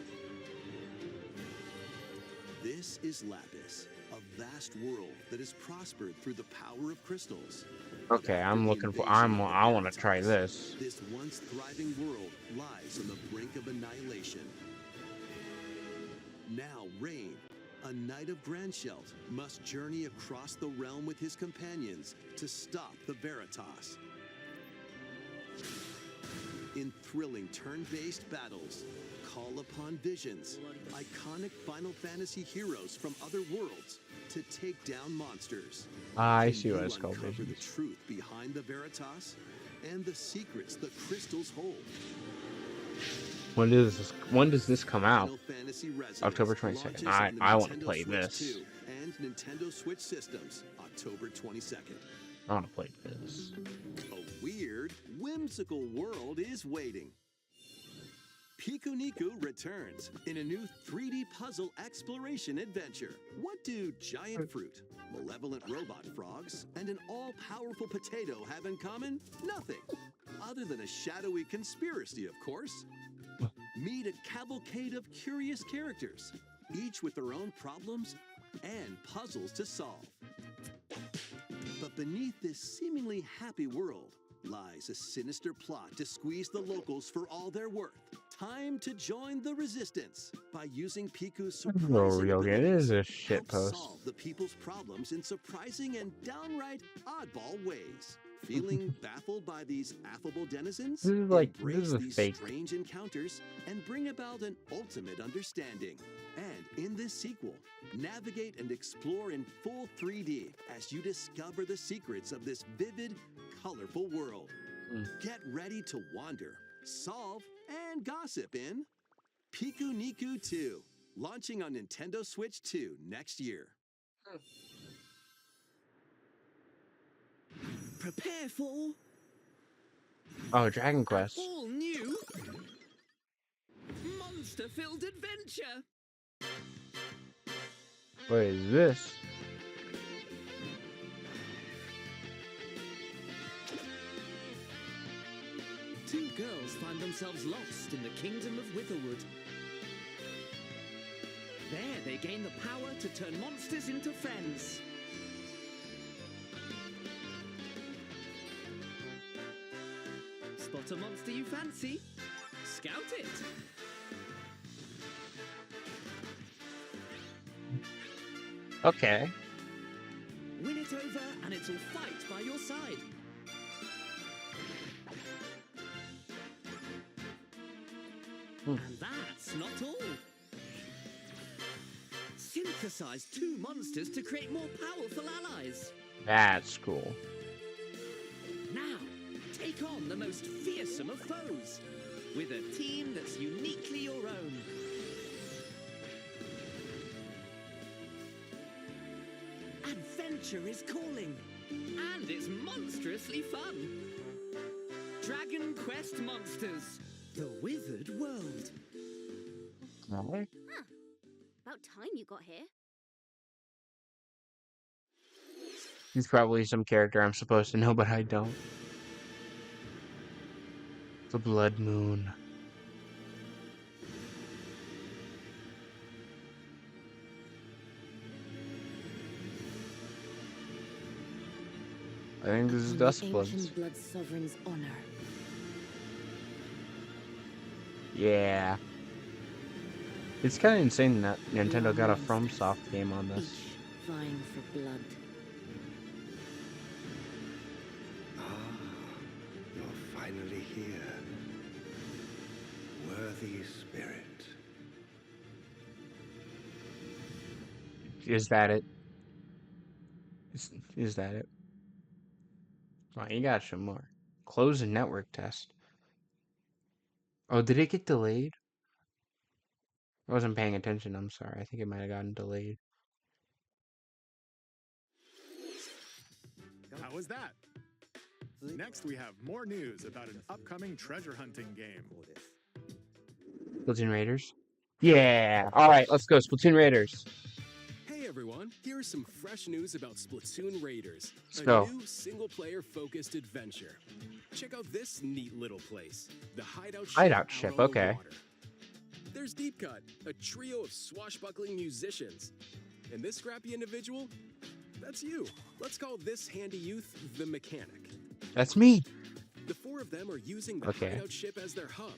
This is Lapis, a vast world that has prospered through the power of crystals. Okay, I'm looking for. I want to try this. This once thriving world lies on the brink of annihilation. Now Rain, a knight of Grandshelt, must journey across the realm with his companions to stop the Veritas. In thrilling turn-based battles, call upon visions, iconic Final Fantasy heroes from other worlds to take down monsters. I Can see what you it's called. uncover the Visions. truth behind the Veritas and the secrets the crystals hold. When does this come out? Final Fantasy Resonance October 22nd. launches I on the want to Nintendo play Switch this. 2 and Nintendo Switch systems October 22nd. I want to play this. A weird, whimsical world is waiting. Pikuniku returns in a new 3D puzzle exploration adventure. What do giant fruit, malevolent robot frogs, and an all-powerful potato have in common? Nothing. Other than a shadowy conspiracy, of course. Meet a cavalcade of curious characters, each with their own problems and puzzles to solve. But beneath this seemingly happy world lies a sinister plot to squeeze the locals for all they're worth. Time to join the resistance by using Piku's surprising Oh, okay, this is a abilities. shit Help post. solve the people's problems in surprising and downright oddball ways. Feeling baffled by these affable denizens? This is like Embrace a these fake. strange encounters and bring about an ultimate understanding. And in this sequel, navigate and explore in full 3D as you discover the secrets of this vivid, colorful world. Get ready to wander, solve, and gossip in Pikuniku 2, launching on Nintendo Switch 2 next year. Prepare for Oh, Dragon Quest. all new monster-filled adventure. What is this? Two girls find themselves lost in the kingdom of Witherwood. There, they gain the power to turn monsters into friends. Spot a monster you fancy? Scout it! Okay. Win it over and it'll fight by your side. And that's not all. Synthesize two monsters to create more powerful allies. That's cool. Now, take on the most fearsome of foes with a team that's uniquely your own. Adventure is calling, and it's monstrously fun. Dragon Quest Monsters, the Withered World. Alright. Huh. About time you got here. He's probably some character I'm supposed to know, but I don't. The Blood Moon. I think this is Duskbloods. Ancient Blood Sovereign's honor. Yeah. It's kind of insane that Nintendo got a FromSoft game on this. Each vying for blood. You're finally here. Worthy spirit. Is that it? Is that it? Oh, you got some more. Close the network test. Oh, did it get delayed? I wasn't paying attention, I'm sorry. I think it might have gotten delayed. How was that? Next, we have more news about an upcoming treasure hunting game. Splatoon Raiders? Yeah! Alright, let's go. Splatoon Raiders. Hey everyone, here's some fresh news about Splatoon Raiders, Let's a go. new single-player focused adventure. Check out this neat little place, the Hideout ship, out on the okay. water. There's Deep Cut, a trio of swashbuckling musicians. And this scrappy individual, that's you. Let's call this handy youth the Mechanic. That's me! The four of them are using the Okay. hideout ship as their hub,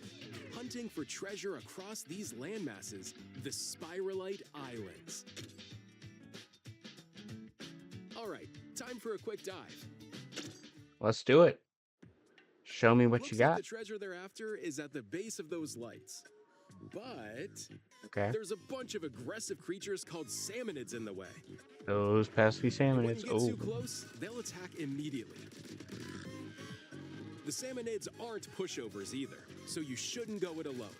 hunting for treasure across these landmasses, the Spiralite Islands. Alright, time for a quick dive. Let's do it. Show me what Looks you like got. the treasure they're after is at the base of those lights. But Okay. there's a bunch of aggressive creatures called salmonids in the way. Those pesky And when salmonids. you get Oh. too close, they'll attack immediately. The salmonids aren't pushovers either, so you shouldn't go it alone.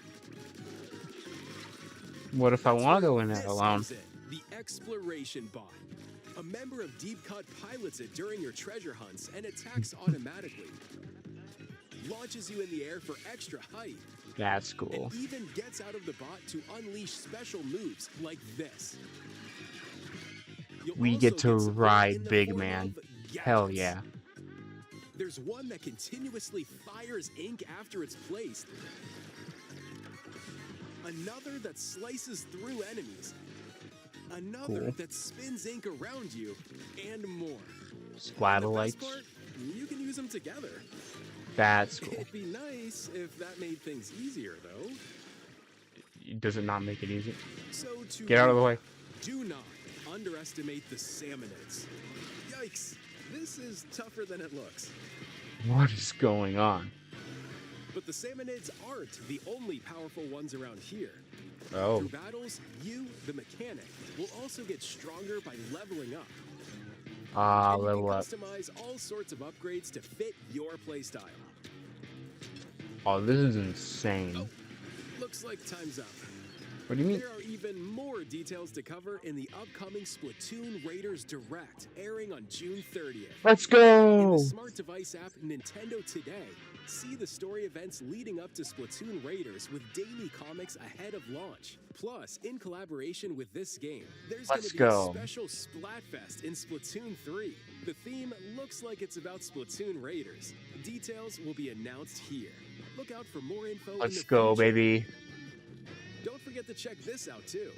What if I want to go in there This alone? is it, the Exploration Bot. A member of Deep Cut pilots it during your treasure hunts and attacks automatically. Launches you in the air for extra height. That's cool. And even gets out of the bot to unleash special moves like this. You'll We also get to support ride in the Big form Man. of Hell gadgets. yeah. There's one that continuously fires ink after it's placed. Another that slices through enemies. Another Cool. that spins ink around you, and more. Splatter The best lights. part, you can use them together. That's cool. It'd be nice if that made things easier, though. Does it not make it easy? So to Get out of the way. Do not underestimate the salmonids. Yikes! This is tougher than it looks. What is going on? But the salmonids aren't the only powerful ones around here. Oh. Through battles, you, the Mechanic, will also get stronger by leveling up. Ah, And you level can up. customize all sorts of upgrades to fit your playstyle. Oh, this is insane. Looks like time's up. What do you mean? There are even more details to cover in the upcoming Splatoon Raiders Direct, airing on June 30th. Let's In go! the smart device app Nintendo Today, see the story events leading up to Splatoon Raiders with daily comics ahead of launch. Plus, in collaboration with this game, there's going Let's to be a go. special Splatfest in Splatoon 3. The theme looks like it's about Splatoon Raiders. Details will be announced here. Look out for more info in Let's the go, future. baby. Don't forget to check this out too.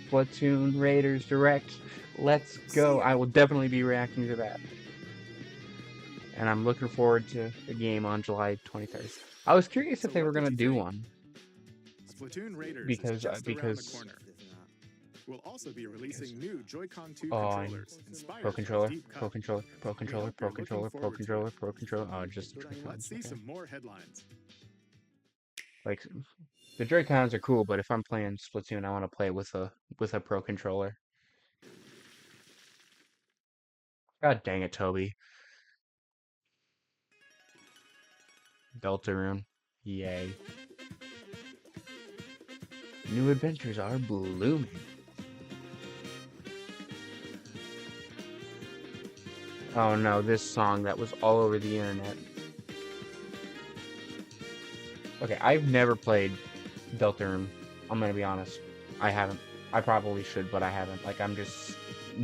Splatoon Raiders Direct. Let's go. I will definitely be reacting to that. And I'm looking forward to the game on July 23rd. I was curious So if they were what going did to you do think? one. Splatoon Raiders is Because, just around the because... corner. We'll also be releasing new Joy-Con 2 Oh, controllers inspired Pro by Controller, Deep Cut. Pro Controller, Pro We Controller, hope Pro you're looking Controller, Pro forward to Controller, it. Pro Controller. Oh, just Let's see okay. some more headlines. Like, the Joy-Cons are cool, but if I'm playing Splatoon, I want to play with a Pro Controller. God dang it, Toby. Deltarune. Yay. New adventures are blooming. Oh no, this song that was all over the internet. Okay, I've never played Deltarune. I'm gonna be honest. I haven't. I probably should, but I haven't. Like, I'm just...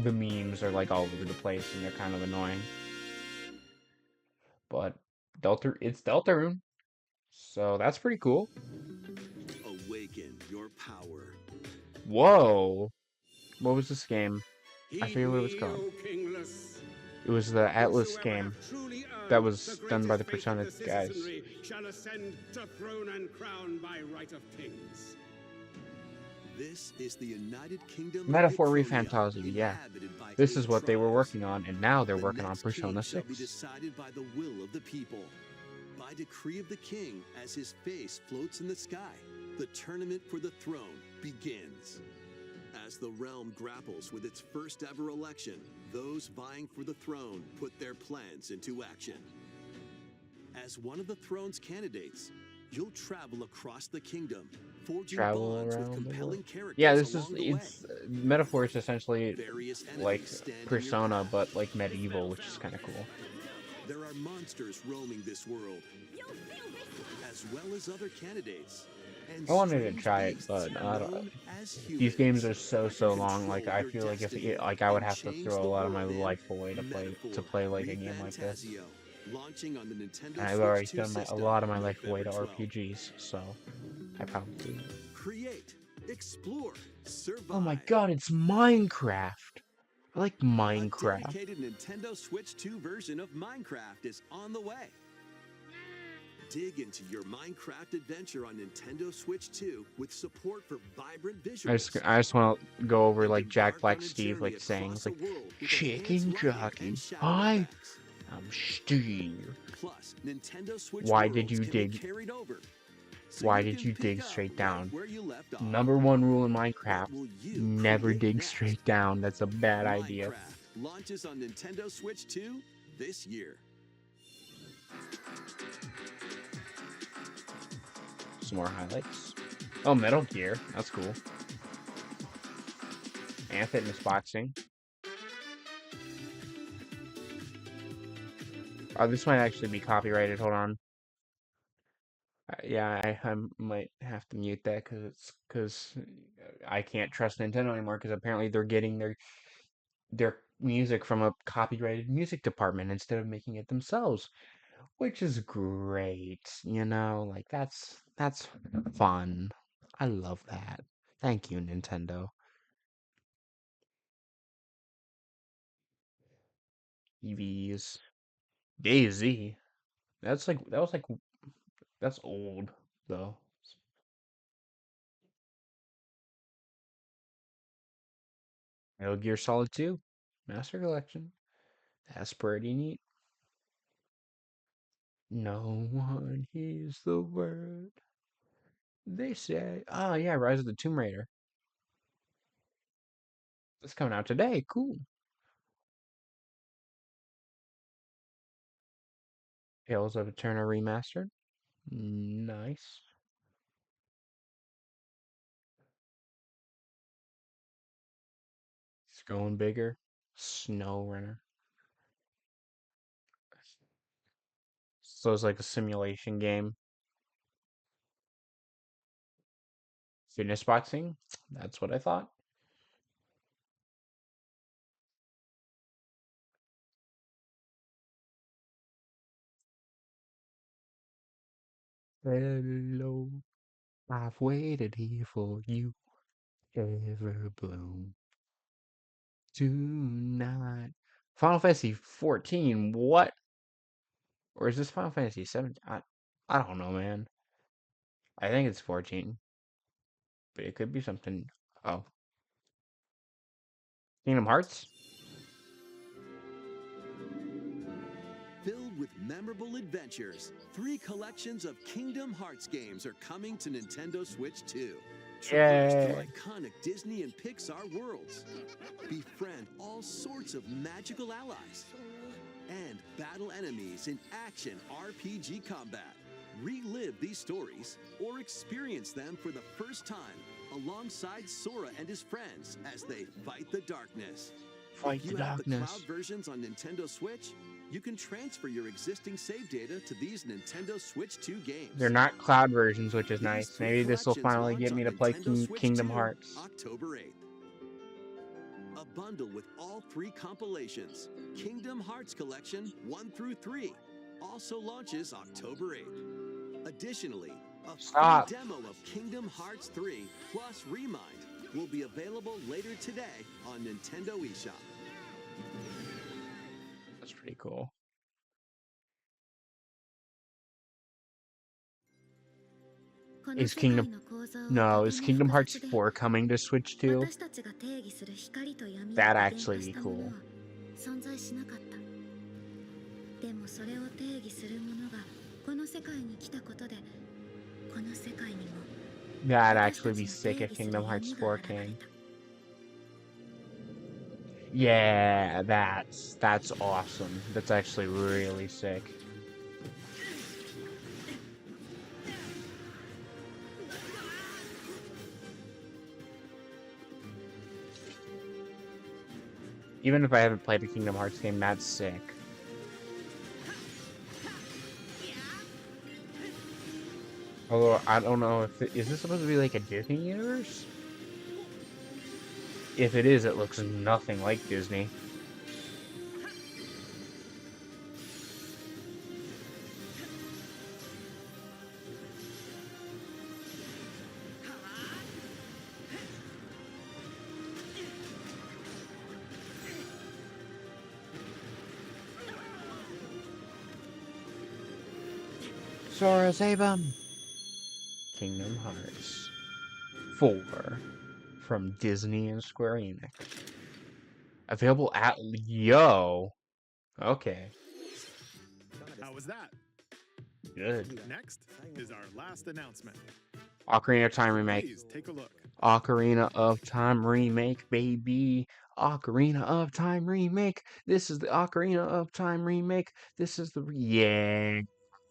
The memes are, like, all over the place, and they're kind of annoying. But it's Deltarune. So, that's pretty cool. Awaken your power. Whoa! What was this game? I forget what it was called. It was the Atlas game that was done by the Persona guys. Shall ascend to throne and crown by right of kings. This is the United Kingdom Metaphor of Refantasy, yeah. This is what they were working on, and now they're working on Persona 6. Shall be decided by the will of the people. By decree of the king, as his face floats in the sky, the tournament for the throne begins. As the realm grapples with its first ever election, those vying for the throne put their plans into action. As one of the throne's candidates, you'll travel across the kingdom, forging bonds with compelling characters. Yeah, this is... along the way. Metaphor is essentially Various like enemies stand in your Persona, path. but like medieval, which is kind of cool. There are monsters roaming this world, as well as other candidates. And I wanted to strange try it, beasts but known as these humans. games are so long. Like, I Control feel your like if destiny like I would and have to change throw a the lot of my world in life away to play like a game like this. Refantasio, launching on the Nintendo And I've Switch already 2 done a system lot of my on life away to November 12th. RPGs, so I probably... Create, explore, survive. Oh my god, it's Minecraft! I like A Minecraft. dedicated Nintendo Switch 2 version of Minecraft is on the way. Dig into your Minecraft adventure on Nintendo Switch 2 with support for vibrant visuals. I just want to go over like Jack Embark Black on a Steve journey like saying, across it's like, the world with Chicken enhanced lighting Jockey, and shadow hi, effects. I'm Steve. Plus, Nintendo Switch Why did worlds you can be dig? carried over, so Why you did can you pick dig up straight right down? where you left off. Number one rule in Minecraft, What will you never create dig next? straight down. That's a bad idea. Minecraft launches on Nintendo Switch 2 this year. Some more highlights. Oh, Metal Gear. That's cool. And fitness boxing. This might actually be copyrighted. Hold on. Yeah, I might have to mute that because I can't trust Nintendo anymore because apparently they're getting their music from a copyrighted music department instead of making it themselves, which is great. You know, like that's fun. I love that. Thank you, Nintendo. EVs. Daisy. That's old though. Metal Gear Solid 2, Master Collection. That's pretty neat. No one hears the word they say. Oh yeah, Rise of the Tomb Raider. It's coming out today. Cool. Tales of Eterna Remastered. Nice. Going bigger. Snow Runner. So it's like a simulation game. Fitness boxing? That's what I thought. Hello, I've waited here for you. Ever bloom tonight. Final Fantasy 14. What? Or is this Final Fantasy 17? I don't know, man. I think it's 14. But it could be something. Oh. Kingdom Hearts? Filled with memorable adventures, 3 collections of Kingdom Hearts games are coming to Nintendo Switch 2. Traverse through Yay. iconic Disney and Pixar worlds. Befriend all sorts of magical allies. And battle enemies in action RPG combat. Relive these stories or experience them for the first time alongside Sora and his friends as they fight the darkness. Fight If the you have the darkness. cloud versions on Nintendo Switch, you can transfer your existing save data to these Nintendo Switch 2 games. They're not cloud versions, which is These nice. 3 Maybe this will collections finally launch get me on to play Nintendo Switch Kingdom 2, Hearts. October 8th. A bundle with all 3 compilations, Kingdom Hearts Collection 1 through 3, also launches October 8th. Additionally, a Stop. free demo of Kingdom Hearts 3 plus Remind will be available later today on Nintendo eShop. That's pretty cool. Is Kingdom Hearts 4 coming to Switch 2? That'd actually be cool. 存在しなかった。でもそれを定義するものがこの世界に来たことで、この世界にも That'd actually be sick if Kingdom Hearts 4 came. Yeah, that's awesome. That's actually really sick. Even if I haven't played a Kingdom Hearts game, that's sick. Although, I don't know if... Is this supposed to be like a Disney universe? If it is, it looks nothing like Disney. Sora, save him! Kingdom Hearts 4 from Disney and Square Enix. Available at... Yo! Okay. How was that? Good. Next is our last announcement. Ocarina of Time remake. Please take a look. Ocarina of Time remake, baby. Ocarina of Time remake. This is the Ocarina of Time remake. This is the... Yeah.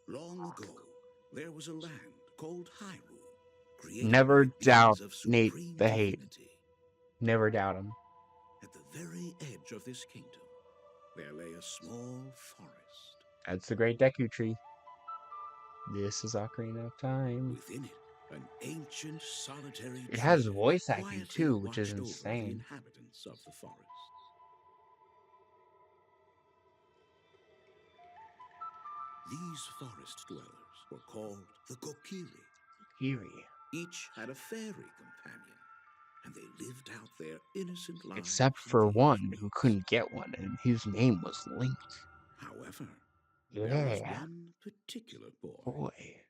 Long ago, there was a land called Hyrule, created Never by doubt beings of Nate supreme the hate. divinity. Never doubt him. At the very edge of this kingdom, there lay a small forest. That's the Great Deku Tree. This is Ocarina of Time. Within it, an ancient solitary It has tree voice acting quietly too, which is watched over the insane. inhabitants of the forest. These forest dwellers were called the Kokiri. Eerie. Each had a fairy companion, and they lived out their innocent lives. Except for one who couldn't get one, and his name was Link. However, there was Yeah. one particular boy Boy.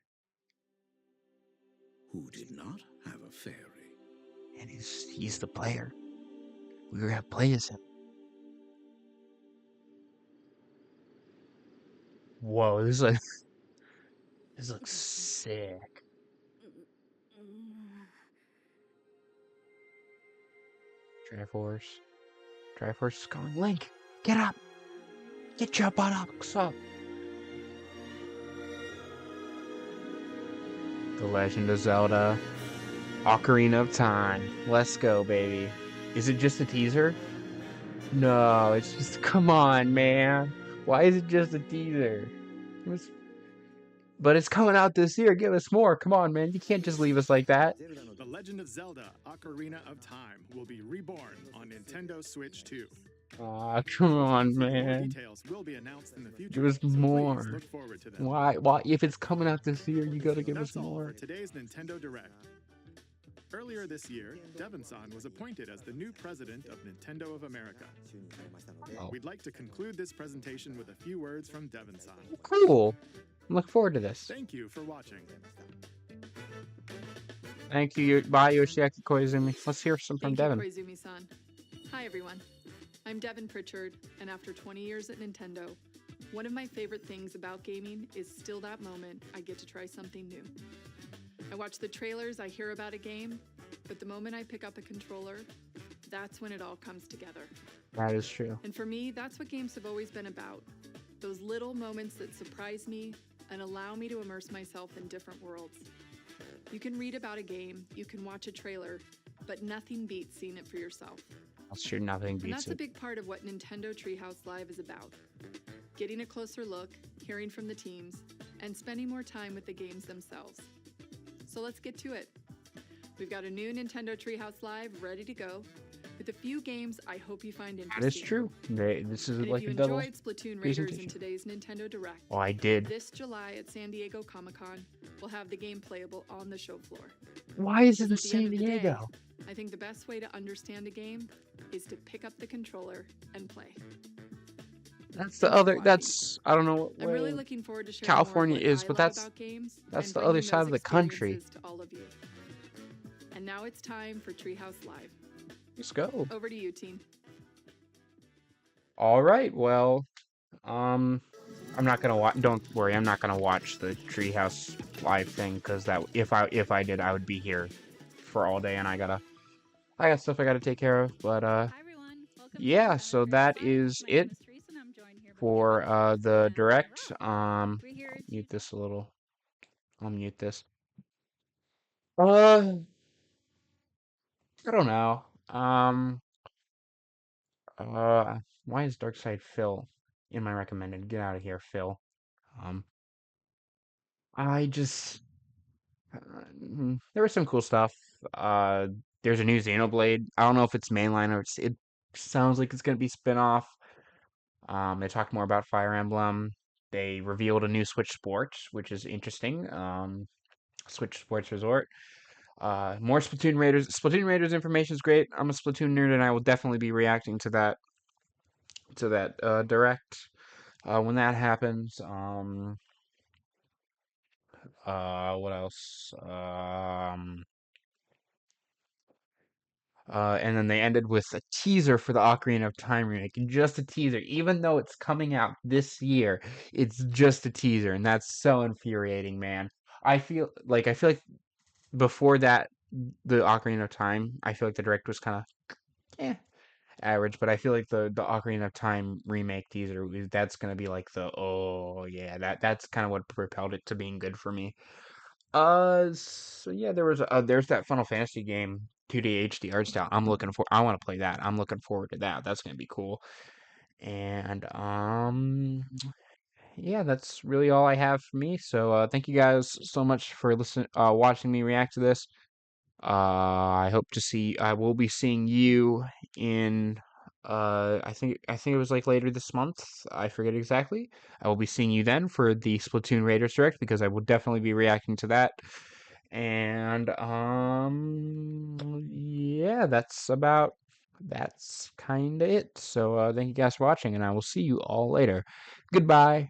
who did not have a fairy. And he's the player. We're gonna play as him. Whoa, this looks sick. Triforce is calling Link. Get up! Get your butt up! The Legend of Zelda Ocarina of Time. Let's go, baby. Is it just a teaser? No, it's just come on, man. Why is it just a teaser? But it's coming out this year. Give us more. Come on, man. You can't just leave us like that. The Legend of Zelda Ocarina of Time will be reborn on Nintendo Switch 2. Aw, come on, More man. details will be announced in the future, Give us so please more. look forward to them. Why? If it's coming out this year, you gotta give us That's all more. for today's Nintendo Direct. Earlier this year, Devon-san was appointed as the new president of Nintendo of America. Oh. We'd like to conclude this presentation with a few words from Devon-san. Cool. Look forward to this. Thank you for watching. Thank you. Bye, Yoshiaki Koizumi. Let's hear some from Devon. Thank you, Koizumi-san. Hi, everyone. I'm Devon Pritchard, and after 20 years at Nintendo, one of my favorite things about gaming is still that moment I get to try something new. I watch the trailers, I hear about a game, but the moment I pick up a controller, that's when it all comes together. That is true. And for me, that's what games have always been about. Those little moments that surprise me and allow me to immerse myself in different worlds. You can read about a game, you can watch a trailer, but nothing beats seeing it for yourself. That's true. Nothing And beats that's it. a big part of what Nintendo Treehouse Live is about. Getting a closer look, hearing from the teams, and spending more time with the games themselves. So let's get to it. We've got a new Nintendo Treehouse Live ready to go, with a few games I hope you find interesting. That is true. This is And like if a you double enjoyed Splatoon Raiders in presentation. today's Nintendo Direct, Oh, I did. this July at San Diego Comic-Con, we'll have the game playable on the show floor. Why is it in Because at the end San of the day, Diego? I think the best way to understand a game is to pick up the controller and play. That's the other. That's I don't know I'm what really way looking forward to sharing California more of what is, I but love that's about games that's and the bringing other side those of the country. experiences to all of you. And now it's time for Treehouse Live. Let's go. Over to you, team. All right. Well, I'm not gonna watch. Don't worry. I'm not gonna watch the Treehouse Live thing because that if I did, I would be here for all day, and I got stuff I gotta take care of. But yeah. So that is it for the direct. I'll mute this a little. I'll mute this. I don't know. Why is Darkside Phil in my recommended? Get out of here, Phil. I just there was some cool stuff. There's a new Xenoblade. I don't know if it's mainline or it sounds like it's gonna be spin-off. They talked more about Fire Emblem. They revealed a new Switch Sports, which is interesting. Switch Sports Resort. More Splatoon Raiders. Splatoon Raiders information is great. I'm a Splatoon nerd, and I will definitely be reacting to that direct when that happens. What else? And then they ended with a teaser for the Ocarina of Time remake. Just a teaser, even though it's coming out this year, it's just a teaser, and that's so infuriating, man. I feel like before that, the Ocarina of Time, I feel like the direct was kind of average, but I feel like the Ocarina of Time remake teaser that's gonna be like oh yeah, that's kind of what propelled it to being good for me. So yeah, there's that Final Fantasy game 2D HD art style. I want to play that. I'm looking forward to that. That's gonna be cool. And yeah, that's really all I have for me. So thank you guys so much for watching me react to this. I will be seeing you in I think it was like later this month. I forget exactly. I will be seeing you then for the Splatoon Raiders Direct because I will definitely be reacting to that. And yeah, that's kind of it. So thank you guys for watching and I will see you all later. Goodbye.